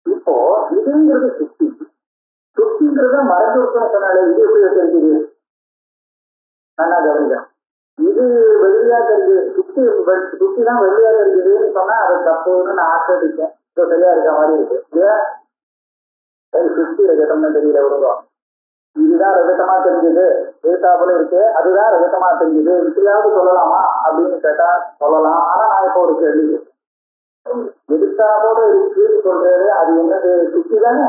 இப்போ இதுங்கிறது சுத்தி, சுத்திங்கிறத மறைஞ்சு விட்டோம் சொன்னாலே இது எப்படி தெரிஞ்சுது? நல்லா கவனிங்க. இது வெள்ளியா தெரியுது, சுத்தி தான் வெள்ளியா தெரிஞ்சுதுன்னு சொன்னா அது தப்புன்னு நான் ஆசிரியப்பேன். இப்போ சரியா இருக்க மாதிரி இருக்கு இல்லையா? சரி, சுத்தி ரஜதம்னு தெரியல விடுங்க. இதுதான் ரஜதமா தெரிஞ்சது, எழுத்தாப்புல இருக்கு, அதுதான் ரஜதமா தெரிஞ்சது, இப்படியாவது சொல்லலாமா அப்படின்னு கேட்டா சொல்லலாம். ஆனா நான் இப்போ ஒரு கேள்வி, எழுத்தாவோட இருக்குன்னு சொல்றது அது என்னது? சுத்தி தானே.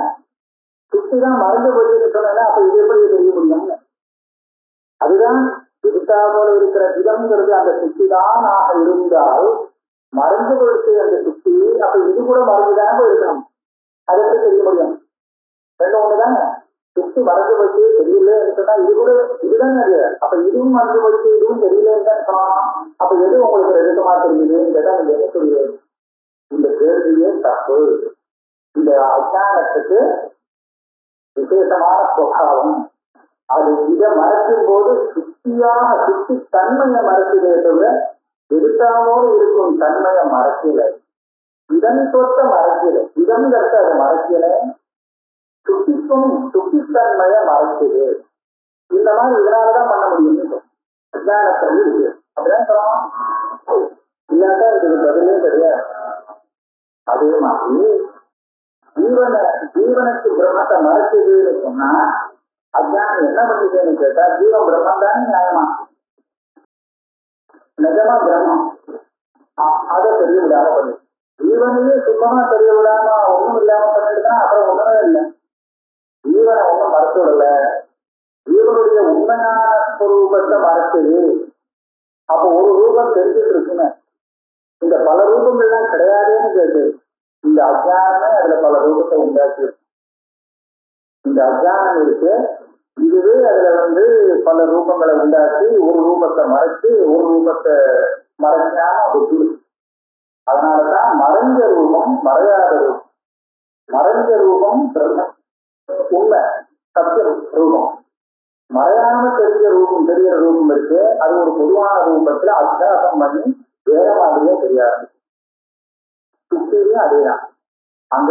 சுத்தி தான் மறைஞ்சு போச்சுன்னு சொன்னா அப்ப இது எப்படி தெரிய முடியும்? அதுதான் எழுத்தாவோட இருக்கிற இடம்ங்கிறது அந்த சுத்தி தான் இருந்தால் மறைஞ்சு போயிடுச்சு அந்த சுத்தி. அப்ப இது கூட மறைஞ்சுதானே போயிருக்கணும். அது எப்படி தெரிய முடியும்? ரெண்டு ஒண்ணுதானே. சுத்தி மறைஞ்சு போச்சு தெரியலன்னு சொன்னா இது கூட இதுதானே அது. அப்ப இதுவும் மறைஞ்சு போச்சு இதுவும் தெரியலன்னு சொல்லலாம். அப்ப எது உங்களுக்கு எழுத்தமா தெரியுதுன்னு கேட்டா நீங்க என்ன சொல்லுவீங்க? இந்த கேள்வியே தப்பு. இந்த அஜ்ஞானத்துக்கு விசேஷமான சுவாவம். அது இதை மறைக்கும் போது சுத்தி தன்மையை மறைச்சதே தவிர எதிர்த்தாவோடு இருக்கும் தன்மையை மறைக்கல. இதன் சொத்த மறைக்கல, இதங்கிறத அதை மறைக்கல. சுத்தித்தன்மையை மறைச்சது. இந்த மாதிரி இதனாலதான் பண்ண முடியும். விஞ்ஞானத்தில் இருக்கு அப்படிதான் சொல்லலாம். இல்லாட்டா இதுக்கு பதிலே கிடையாது. அதே மாதிரி ஜீவனுக்கு பிரம்மத்தை மறைச்சதுன்னு சொன்னா அஜ்ஞானம் என்ன பண்ணிட்டேன்னு கேட்டா, ஜீவன் பிரம்மம் தானே நியாயமா, நிஜமா பிரம்மம். அதை தெரிய விடாம பண்ணு. ஜீவனையே சுத்தமா தெரிய விடாம ஒண்ணும் இல்லாம பண்ணிட்டுதான் அப்புறம் ஒண்ணுமே இல்லை. ஜீவனை ஒண்ணும் மறைச்சு விடல, ஜீவனுடைய உண்மையான ஸ்வரூபத்தை மறைச்சது. அப்போ ஒரு ரூபம் தெரிஞ்சுட்டு இருக்குன்னு, இந்த பல ரூபங்கள்லாம் கிடையாதுன்னு கேட்டு இந்த அஜ்ஞானமே அதுல பல ரூபத்தை உண்டாக்கி. இந்த அஜ்ஞானம் இருக்கு, இதுவே அதுல பல ரூபங்களை உண்டாக்கி ஒரு ரூபத்தை மறைச்சு ஒரு ரூபத்தை மறைச்சாம புத்தி. அதனாலதான் மறைஞ்ச ரூபம் மறையாத ரூபம். மறைஞ்ச ரூபம் உண்மை சத்திய ரூபம். மறையாம தெரிஞ்ச ரூபம் தெரிகிற ரூபம் இருக்கு, அது ஒரு பொதுவான ரூபத்துல அத்தியாசம் பண்ணி வேற மாதிரியே தெரியாது. சுத்தியும் அதேதான். அங்க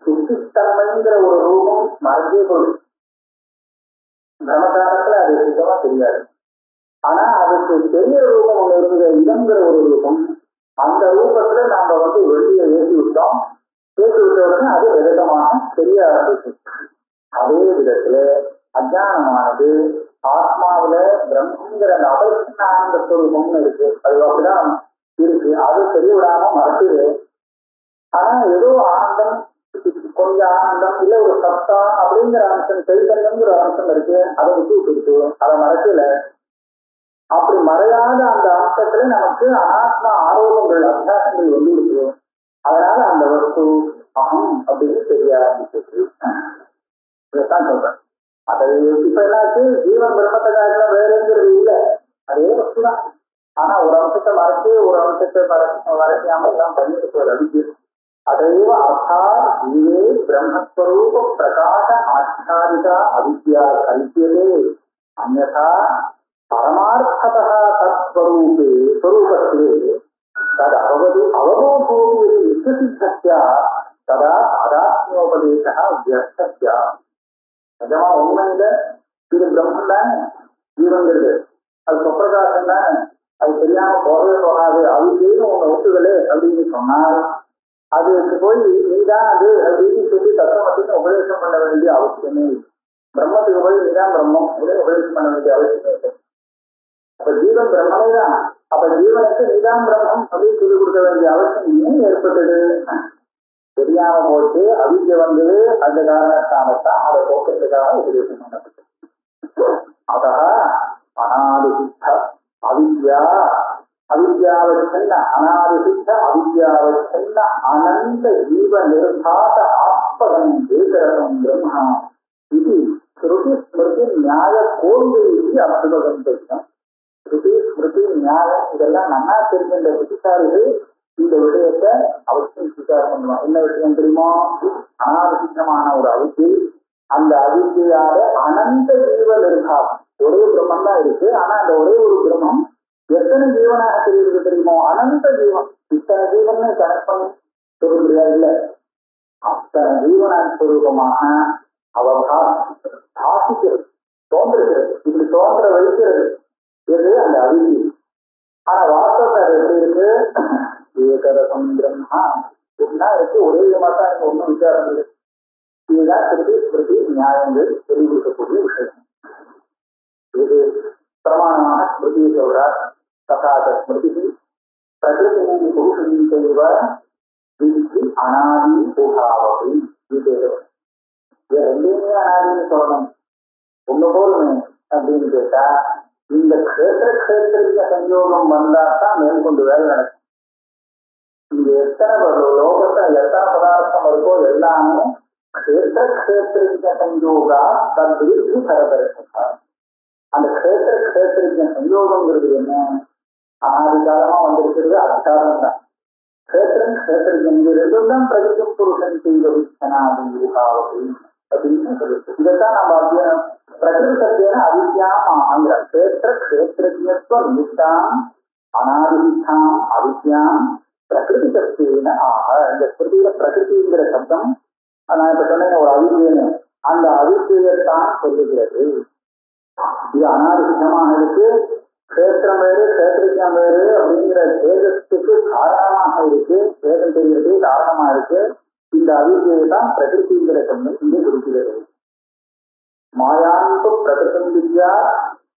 சுத்தித்தன்மைங்கிற ஒரு ரூபம் மறைஞ்சே போகுது. பிரம்மகாலத்துல அது சுத்தமா தெரியாது. ஆனா அதுக்கு பெரிய ரூபம் ஒண்ணு இருந்தது, இடங்கிற ஒரு ரூபம். அந்த ரூபத்துல நாம வெளியே ஏற்றி விட்டோம். ஏற்றி விட்ட உடனே அது விதமாக தெரிய ஆரம்பிச்சு. அதே விதத்துல அஜானமானது ஆத்மாவில பிரம்மங்கிற அபரிஷ்டானந்த ஸ்வரூபம்னு இருக்கு, அது அப்படிதான் இருக்கு. அது தெரிய விடாம மறைச்சது. ஆனா ஏதோ ஆனந்தம், கொஞ்சம் ஆனந்தம் இல்ல ஒரு சத்தா அப்படிங்கிற அம்சம், சைத்தன்யங்கிற அம்சம் இருக்கு, அதை விட்டு விட்டு அதை மறைக்கல. அப்படி மறையாத அந்த அம்சத்துல நமக்கு அனாத்மா ஆரோகங்கள் அபியாசங்கள் இருக்கு. அதனால அந்த வஸ்து அகம் அப்படின்னு தெரிய ஆரம்பிச்சிருக்கு. இதைத்தான் சொல்றேன். அதை இப்ப என்னாச்சு, ஜீவன் பிரம்மத்தை காரணம் வேறுங்கிறது இல்லை, அதே வஸ்து தான். ஆனா ஒரு அம்சத்தை மறைச்சு ஒரு அம்சத்தை மறைக்காம எல்லாம் பண்ணிட்டு போகுது. அதுக்கு அதைவ அர்த்தா ஜீவே பிரம்மஸ்வரூப பிரகாச ஆச்சாரிகா அவித்யா கல்பியதே அந்யதா பரமார்த்ததா தத்ஸ்வரூபே ஸ்வரூபத்வே தத் அவபோதோபி விசித்தஸ்யா ததா அதாத்மியோபதேசா வியர்த்தஸ்யா. நிஜமா உண்மையில இது பிரம்மம் தானே, ஜீவங்கிறது அது சொப்பிரகாசம் தானே, அது தெரியாம போகவே போகாது, அவித்யன்னு ஒண்ணு ஒட்டுகளே அப்படின்னு சொன்னால் அதுக்கு போய் நீதான் அது அப்படின்னு சொல்லி தத்துவத்துக்கு உபதேசம் பண்ண வேண்டிய அவசியமே இல்லை. பிரம்மத்துக்கு போய் நீதான் பிரம்மம் உபதேசம் பண்ண வேண்டிய அவசியமே இல்லை. அப்ப ஜீவன் பிரம்மனே தான். அப்ப ஜீவனுக்கு நீதான் பிரம்மம் அப்படின்னு சொல்லிக் கொடுக்க வேண்டிய அவசியம் ஏன் ஏற்பட்டது? தெரியாம போட்டு அவித்ய வந்தது. அந்த காரணத்தால்தான் அதை போக்குறதுக்காக உபதேசம் பண்ணப்பட்டது. அத அநாதிசித்த அவித்யா அவித்யாவச்சன்ன அநாதிசித்த அவித்யாவச்சன்ன அனந்த ஜீவ நிர்பாத ஆத்மகம் ஏகரகம் பிரம்மா இது ஸ்ருதி ஸ்மிருதி நியாய கோவிலை அற்புதம் தெரியும். ஸ்ருதி ஸ்மிருதி நியாயம் இதெல்லாம் நன்னா தெரிஞ்ச புத்திசாலிகள் இந்த விஷயத்தை அவசியம் சுகாரம் பண்ணுவான். என்ன விஷயம் தெரியுமா? அனாதிசித்தமான ஒரு அவித்யை, அந்த அவித்யால அனந்த ஜீவ நிர்பாதம். ஒரே பிரம்மம் தான் இருக்கு, ஆனா அந்த ஒரே ஒரு பிரம்மம் எத்தனை ஜீவனாக தெரியுது தெரியுமோ? அனந்த ஜீவன். இத்தனை ஜீவன் கனெக்ட் பண்ணி சொல்ல முடியாது இல்ல. அத்தனை ஜீவனாக ஸ்வரூபமாக அவசிக்கிறது, தோன்றுகிறது. இப்படி தோன்ற வைக்கிறது எது? அந்த அவித்யை. ஆனா வாஸ்தவத்தை அது எப்படி இருக்கு? ஏகரசம் பிரம்மா இப்படிதான் இருக்கு, ஒரே விதமா தான் இருக்கு, ஒன்றும் விசாரம் இல்லை. இதுதான் திருப்பி ஸ்மிருதி நியாயங்கள் தெரிவிக்கக்கூடிய விஷயம். இது பிரமாணமான ஸ்மிருதியை சொல்றார். ததாத ஸ்மிருதி பிரகிருதி புருஷீசைவ விதி அனாதி உபாவகை. இது ரெண்டுமே அனாதின்னு சொல்லணும். ஒண்ணு போதுமே அப்படின்னு கேட்டா, இந்த கஷேத்திர சஞ்சோகம் வந்தாதான் மேற்கொண்டு வேலை நடக்கும். இங்க எத்தனை லோகத்துல எத்தனை பதார்த்தம் இருக்கோ எல்லாமே கஷேத்திர சஞ்சோகா தத்விருத்தி பரதர்ஷா. அந்த கஷேத்திர சஞ்சோகம்ங்கிறது என்ன? அனாதி காலமா வந்திருக்கிறது அத்தியாரம் தான். கஷேத்திரம் கஷேத்திரம் ரெண்டும் தான் பிரகிருதி புருஷன் செய்த விச்சனாதி யூகாவதி. அப்படின்னு சொல்லிட்டு இதைத்தான் நம்ம அத்தியானம் பிரகிருதி சத்தியன அவித்யாம் அங்கிற கஷேத்திர கஷேத்திரஜத்வ நிமித்தாம் அனாதிவித்தாம் அவித்யாம் பிரகிருதி சக்தியின ஆக. இந்த ஸ்ருதியில பிரகிருதிங்கிற சப்தம் நான் இப்ப சொன்னேன் ஒரு அவித்யன்னு, அந்த அவித்யத்தான் சொல்லுகிறது. இது அனாதிசித்தமாக இருக்கு. கஷேத்திரம் வேறு கஷேத்திரம் வேறு அப்படிங்கிற வேதத்துக்கு காரணமாக இருக்கு. வேதம் தெரிகிறது காரணமா இருக்கு. இந்த அவித்யை தான் பிரகிருதிங்கிற சப்தம் இங்கே குறிக்கிறது. மாயாந்து பிரகிருதம் வித்யா,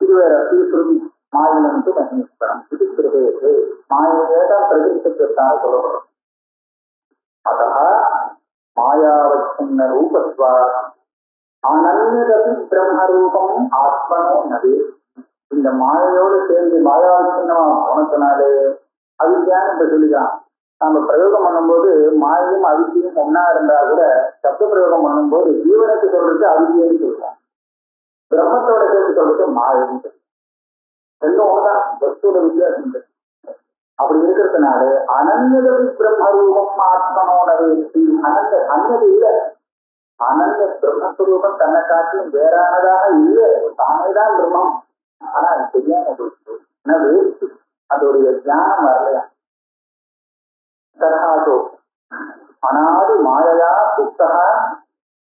இது வேற ஸ்ருதி மாயினந்து மகிமீஸ்வரம் இது ஸ்ருதேது. மாயையேதான் பிரகிருத்தத்திற்காக சொல்லப்படும். அத மாயாவச்சின்ன ரூபத்வா அனன்யதபி பிரம்மரூபம் ஆத்மனோ நவே. இந்த மாயையோடு சேர்ந்து மாயாவச்சின்னமா போனதுனாலே அவித்யான்னு இப்ப சொல்லிக்கலாம். நம்ம பிரயோகம் பண்ணும்போது மாயையும் அவித்தியும் ஒன்னா இருந்தா கூட சப்த பிரயோகம் பண்ணும்போது ஜீவனுக்கு சொல்றது அவித்தியன்னு சொல்லுவோம், பிரம்மத்தோட சேர்த்து சொல்றது மாயைன்னு. ரெண்டும் ஒண்ணுதான், வஸ்துவோட வித்தியாசம். அப்படி இருக்கிறதுனால அனன்யதபி பிரம்மரூபம் ஆத்மனோனவே. அனந்த அன்னது இல்லை, அனந்த பிரம்மஸ்வரூபம் தன்னை காட்டிலும் வேறானதாக இல்லை, தானேதான் பிரம்மம். ஆனா அது தெரியாம போயிடுச்சு. எனவே அதோடைய தியானம் வரலையா. தரஹாதோ அனாதி மாயையா சுத்தா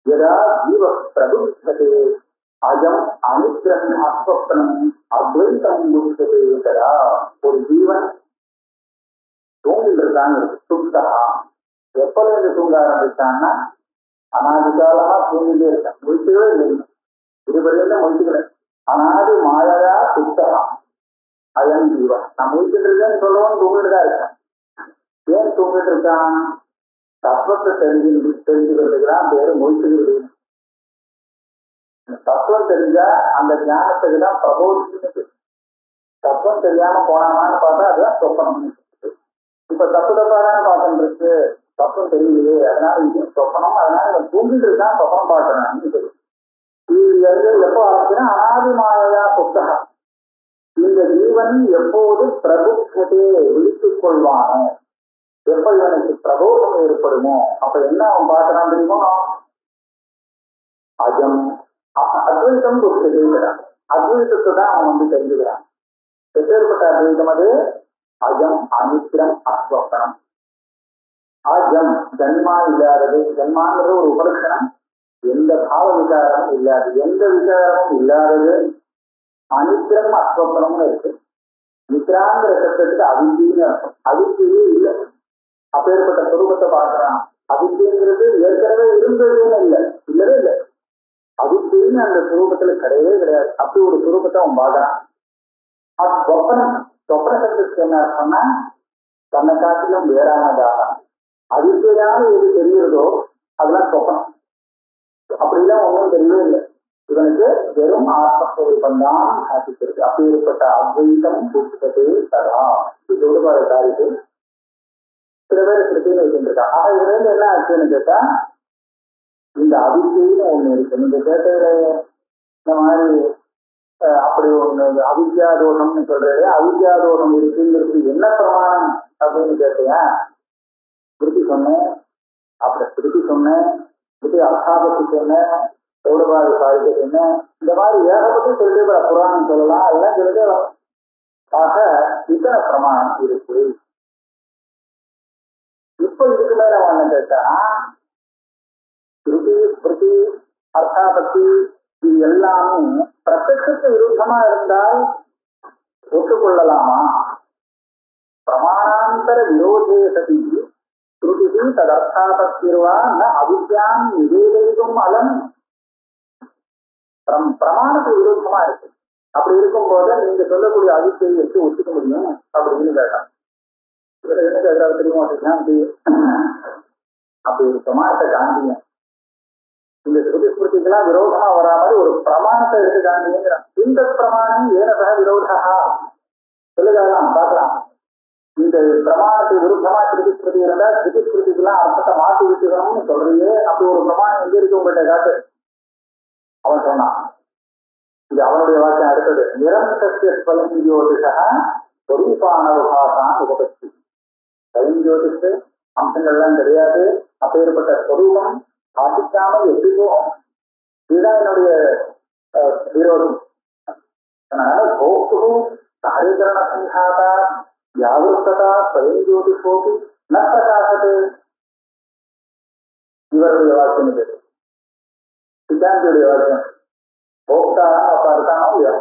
யதா ஜீவ பிரபுத்ததே அஜம் அனித்ரம் அஸ்வப்னம் அத்வைதம் புத்ததே ததா. ஒரு ஜீவன் தூங்கில் இருக்கான்னு இருக்கு, சுத்தா. எப்பொழுது தூங்க ஆரம்பிச்சான்னா அனாதிகாலமா தூங்கிட்டே இருக்கான், முடிச்சுக்கவே இல்லை. இதுவரையில முடிச்சுக்கல. அனாதி மாயையா சுத்தா அயம் ஜீவன். நான் முடிச்சுட்டு இருக்கேன்னு சொல்லுவோம், தூங்கிட்டு தான் இருக்கேன். ஏன் தூங்கிட்டு இருக்கான்? தத்துவத்தை தெரிஞ்சுக்கிறதுக்குதான் பேரு முடிச்சுக்கிறது. தத்துவம் தெரிஞ்சா அந்த ஞானத்துக்கு தான் பிரபோதிச்சு. தத்துவம் தெரியாம போனாமான்னு பார்த்தா அதுதான் சொப்பனம். இப்ப தப்பு தப்பாதான பார்த்துட்டு இருக்கு, தத்துவம் தெரியலையே, அதனால இது சொப்பனம், அதனால இவன் தூங்கிட்டு இருக்கான், சொப்பனம் பார்க்கணும். இது எப்போ ஆரம்பிச்சுன்னா அனாதி மாயையா புத்தகம். இந்த ஜீவன் எப்போது பிரபுத்ததே விழித்துக் கொள்வானோ, எப்ப இவனுக்கு பிரபோகம் ஏற்படுமோ அப்ப என்ன அவன் பார்க்கறான் தெரியுமோ? அஜம் அத்வைதம் கொடுத்துக்கிறான். அத்வைதத்தை தான் அவன் தெரிஞ்சுக்கிறான். எப்பேற்பட்ட அத்வைதம் அது? அஜம் அனித்ரம் அஸ்வப்னம். அஜம் ஜன்மா இல்லாதது. ஜன்மாங்கிறது ஒரு உபலட்சணம். எந்த பாவ விசாரமும் இல்லாது, எந்த விசாரமும் இல்லாதது. அனித்ரம் அஸ்வப்னம்னு இருக்கு. நித்ராங்கிற சப்தத்துக்கு அவித்தின்னு அர்த்தம். அவித்தியே இல்லை. அப்பேற்பட்ட சுரூபத்தை பார்க்கிறான். அவித்திங்கிறது ஏற்கனவே இருந்ததுன்னு இல்லை, இல்லவே இல்லை. அவித்தின்னு அந்த சுரூபத்துல கிடையவே கிடையாது. அப்படி ஒரு சுரூபத்தை அவன் பார்க்கறான். சொப்பனம், சொப்பன சப்தத்துக்கு என்ன அர்த்தம்னா தன்னை காட்டிலும் வேறானதாக அவித்தையான எது தெரிகிறதோ அதெல்லாம் சொப்பனம். அப்படிலாம் ஒன்றும் தெரியவே இல்லை. இவனுக்கு வெறும் ஆத்மஸ்வரூபம் தான் ஆசித்திருக்கு. அப்பேற்பட்ட அத்வைதம் புத்தகத்தை தரா. இது ஒருபாடு காரியத்தை சில பேர் சிறுத்தைன்னு வச்சுருக்கான். ஆனா இதுல இருந்து என்ன ஆச்சுன்னு கேட்டா, இந்த அவித்தியன்னு ஒண்ணு இருக்கு. நீங்க கேட்டதுல இந்த மாதிரி அப்படி ஒண்ணு அவித்யா தோஷம்னு சொல்றது, அவித்யா தோஷம் இருக்குங்கிறது என்ன பிரமாணம் அப்படின்னு கேட்டீங்க. திருப்பி சொன்னேன், அப்புறம் திருப்பி சொன்னேன், திருப்பி அர்த்தாபத்தி சொன்னேன், சௌடபாதி சாதிக்க சொன்னேன். இந்த மாதிரி ஏகப்பட்டு சொல்லிட்டு புராணம் சொல்லலாம், அதெல்லாம் சொல்லிட்டு ஆக இத்தனை பிரமாணம் இருக்கு. இப்ப இதுக்கு மேல அவன் என்ன கேட்டா, ஸ்ருதி ஸ்மிருதி அர்த்தாபத்தி இது எல்லாமே பிரத்யட்சத்துக்கு விருத்தமா இருந்தால் ஒத்துக்கொள்ளலாமா? பிரமாணாந்தர விரோதே சதி ஸ்ருதி ததர்த்தாபத்திர்வா ந அவித்யாம் நிவேதிக்கும் அலம். பிரமாணத்துக்கு விரோதமா இருக்கு. அப்படி இருக்கும்போது நீங்க சொல்லக்கூடிய அவித்தியை வச்சு ஒத்துக்க முடியும் அப்படின்னு கேட்டான். என்ன கேட்டா தெரியுமா அப்படின்னா, அப்படி ஒரு பிரமாணத்தை காந்திங்க. இந்த ஸ்ருதி ஸ்மிருதிக்கெல்லாம் விரோதமா வரா மாதிரி ஒரு பிரமாணத்தை எடுத்து காந்திங்கிறான். இந்த பிரமாணம் ஏனதா விரோதா சொல்லுதான் பார்க்கலாம். இந்த பிரமாணத்துக்கு விருத்தமா ஸ்ருதி ஸ்மிருதி இருந்தா ஸ்ருதி ஸ்மிருதிக்கெல்லாம் அர்த்தத்தை மாற்றி விட்டுக்கணும்னு சொல்றீங்க. அப்படி ஒரு பிரமாணம் எங்க இருக்கு உங்கள்கிட்ட காட்டு. அவன் சொன்னான். இது அவனுடைய வாக்கியம். அடுத்தது நிரந்தர ஸ்வயம் ஜோதிஷா ஸ்வரூபானவகாசான் உபபத்தி. ஸ்வயம் ஜோதிஷ் அம்சங்கள்லாம் கிடையாது. அப்பேற்பட்ட ஸ்வரூபம் ஆசிக்காமல் எப்படி போகும்? இதுதான் என்னுடைய விரோதம். அதனால போக்கு காரியகரண சங்காதா வியாவிருத்ததா ஸ்வயம் ஜோதிஷோபி ந பிரகாசது. இவருடைய வாக்கியம் இது, சித்தாந்தியுடைய வாக்கியம். போக்தா அப்ப இருக்கானோ இல்லையோ,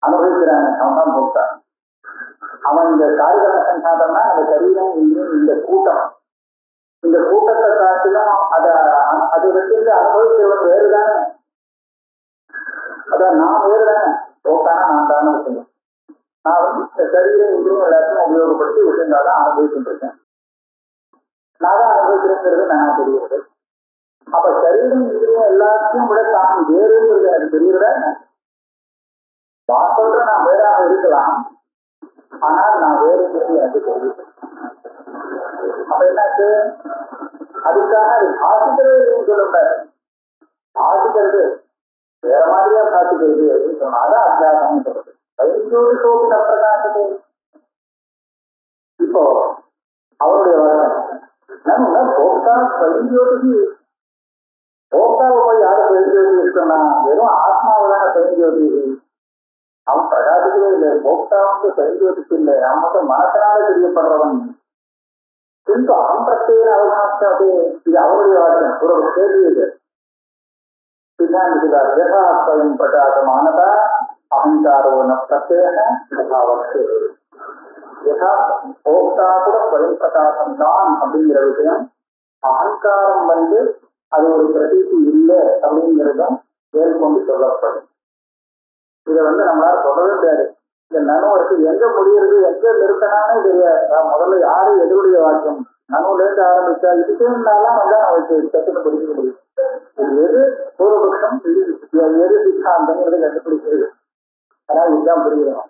அனுபவிக்கிறாங்க, அவன் தான் போக்தா. அவன் இந்த காரியகரண சங்காதம்னா அந்த சரீரம் இந்த கூட்டம், இந்த கூட்டத்தை காட்டிலும் அது ரெண்டு அனுபவிக்கிறவன் வேறுதானே. அதான் நான் வேறுதானே, போக்தானா நான் தானே இருக்கணும். நான் இந்த சரீரம் இந்திரியம் எல்லாத்தையும் உபயோகப்படுத்தி விஷயங்கள் தான் அனுபவிச்சுட்டு இருக்கேன். நான் தான் அனுபவிக்கிறேங்கிறது நான் தெரியுது. அப்ப சரீரம் இந்திரியம் எல்லாத்தையும் விட தான் வேறுங்கிறது எனக்கு தெரியுதா என்ன? வாசல்ற நான் வேறாக இருக்கலாம், ஆனால் நான் வேறுங்கிறது எனக்கு தெரியுது. அப்ப என்னாச்சு, அதுக்காக அது பாசிக்கிறது இல்லைன்னு சொல்லக்கூடாது. பாசிக்கிறது வேற மாதிரியா பாசிக்கிறது அப்படின்னு சொன்னாதான் அத்தியாசம் சொல்றது. பதினோரு சோப்பின பிரகாசத்தை இப்போ அவருடைய நம்ம போக்தா பதிஞ்சோதிக்கு போக்தாவை போய் யாரும் பதிஞ்சோதி இருக்கா, வெறும் ஆத்மாவிலான பதிஞ்சோதி. அவன் பிரகாசிக்கவே இல்லை. போக்தா வந்து பதிஞ்சோதிக்கு இல்லை, அவன் மட்டும் மனத்தினால தெரியப்படுறவன். பின்பு அவன் பிரத்யேக அவகாசம். இது அவருடைய வாக்கியம். ஒரு கேள்வி இது சித்தாந்திக்கிறார். யதாஸ்வயம் பிரகாசமானதா அகங்காரோ ந பிரத்யேக யதாவஸ்து. யதா போக்தா கூட ஸ்வயம் பிரகாசம் தான் அப்படிங்கிற விஷயம், அகங்காரம் வந்து அது ஒரு பிரதீதி இல்லை அப்படிங்கிறதும் மேற்கொண்டு சொல்லப்படும். இதை வந்து நம்மளால சொல்லவே முடியாது. இந்த நனவுக்கு எங்க முடியறது எங்க நிறுத்தனானே தெரியாது. முதல்ல யாரு எதுடைய வாக்கியம் நனவுல இருந்து ஆரம்பிச்சா இதுக்குன்னாலாம் வந்து அவருக்கு சத்துன்னு படிக்க முடியும். எது பூர்வபக்ஷம், எது சித்தாந்தங்கிறது கண்டுபிடிக்கிறது. அதனால இதுதான் புரியணும்.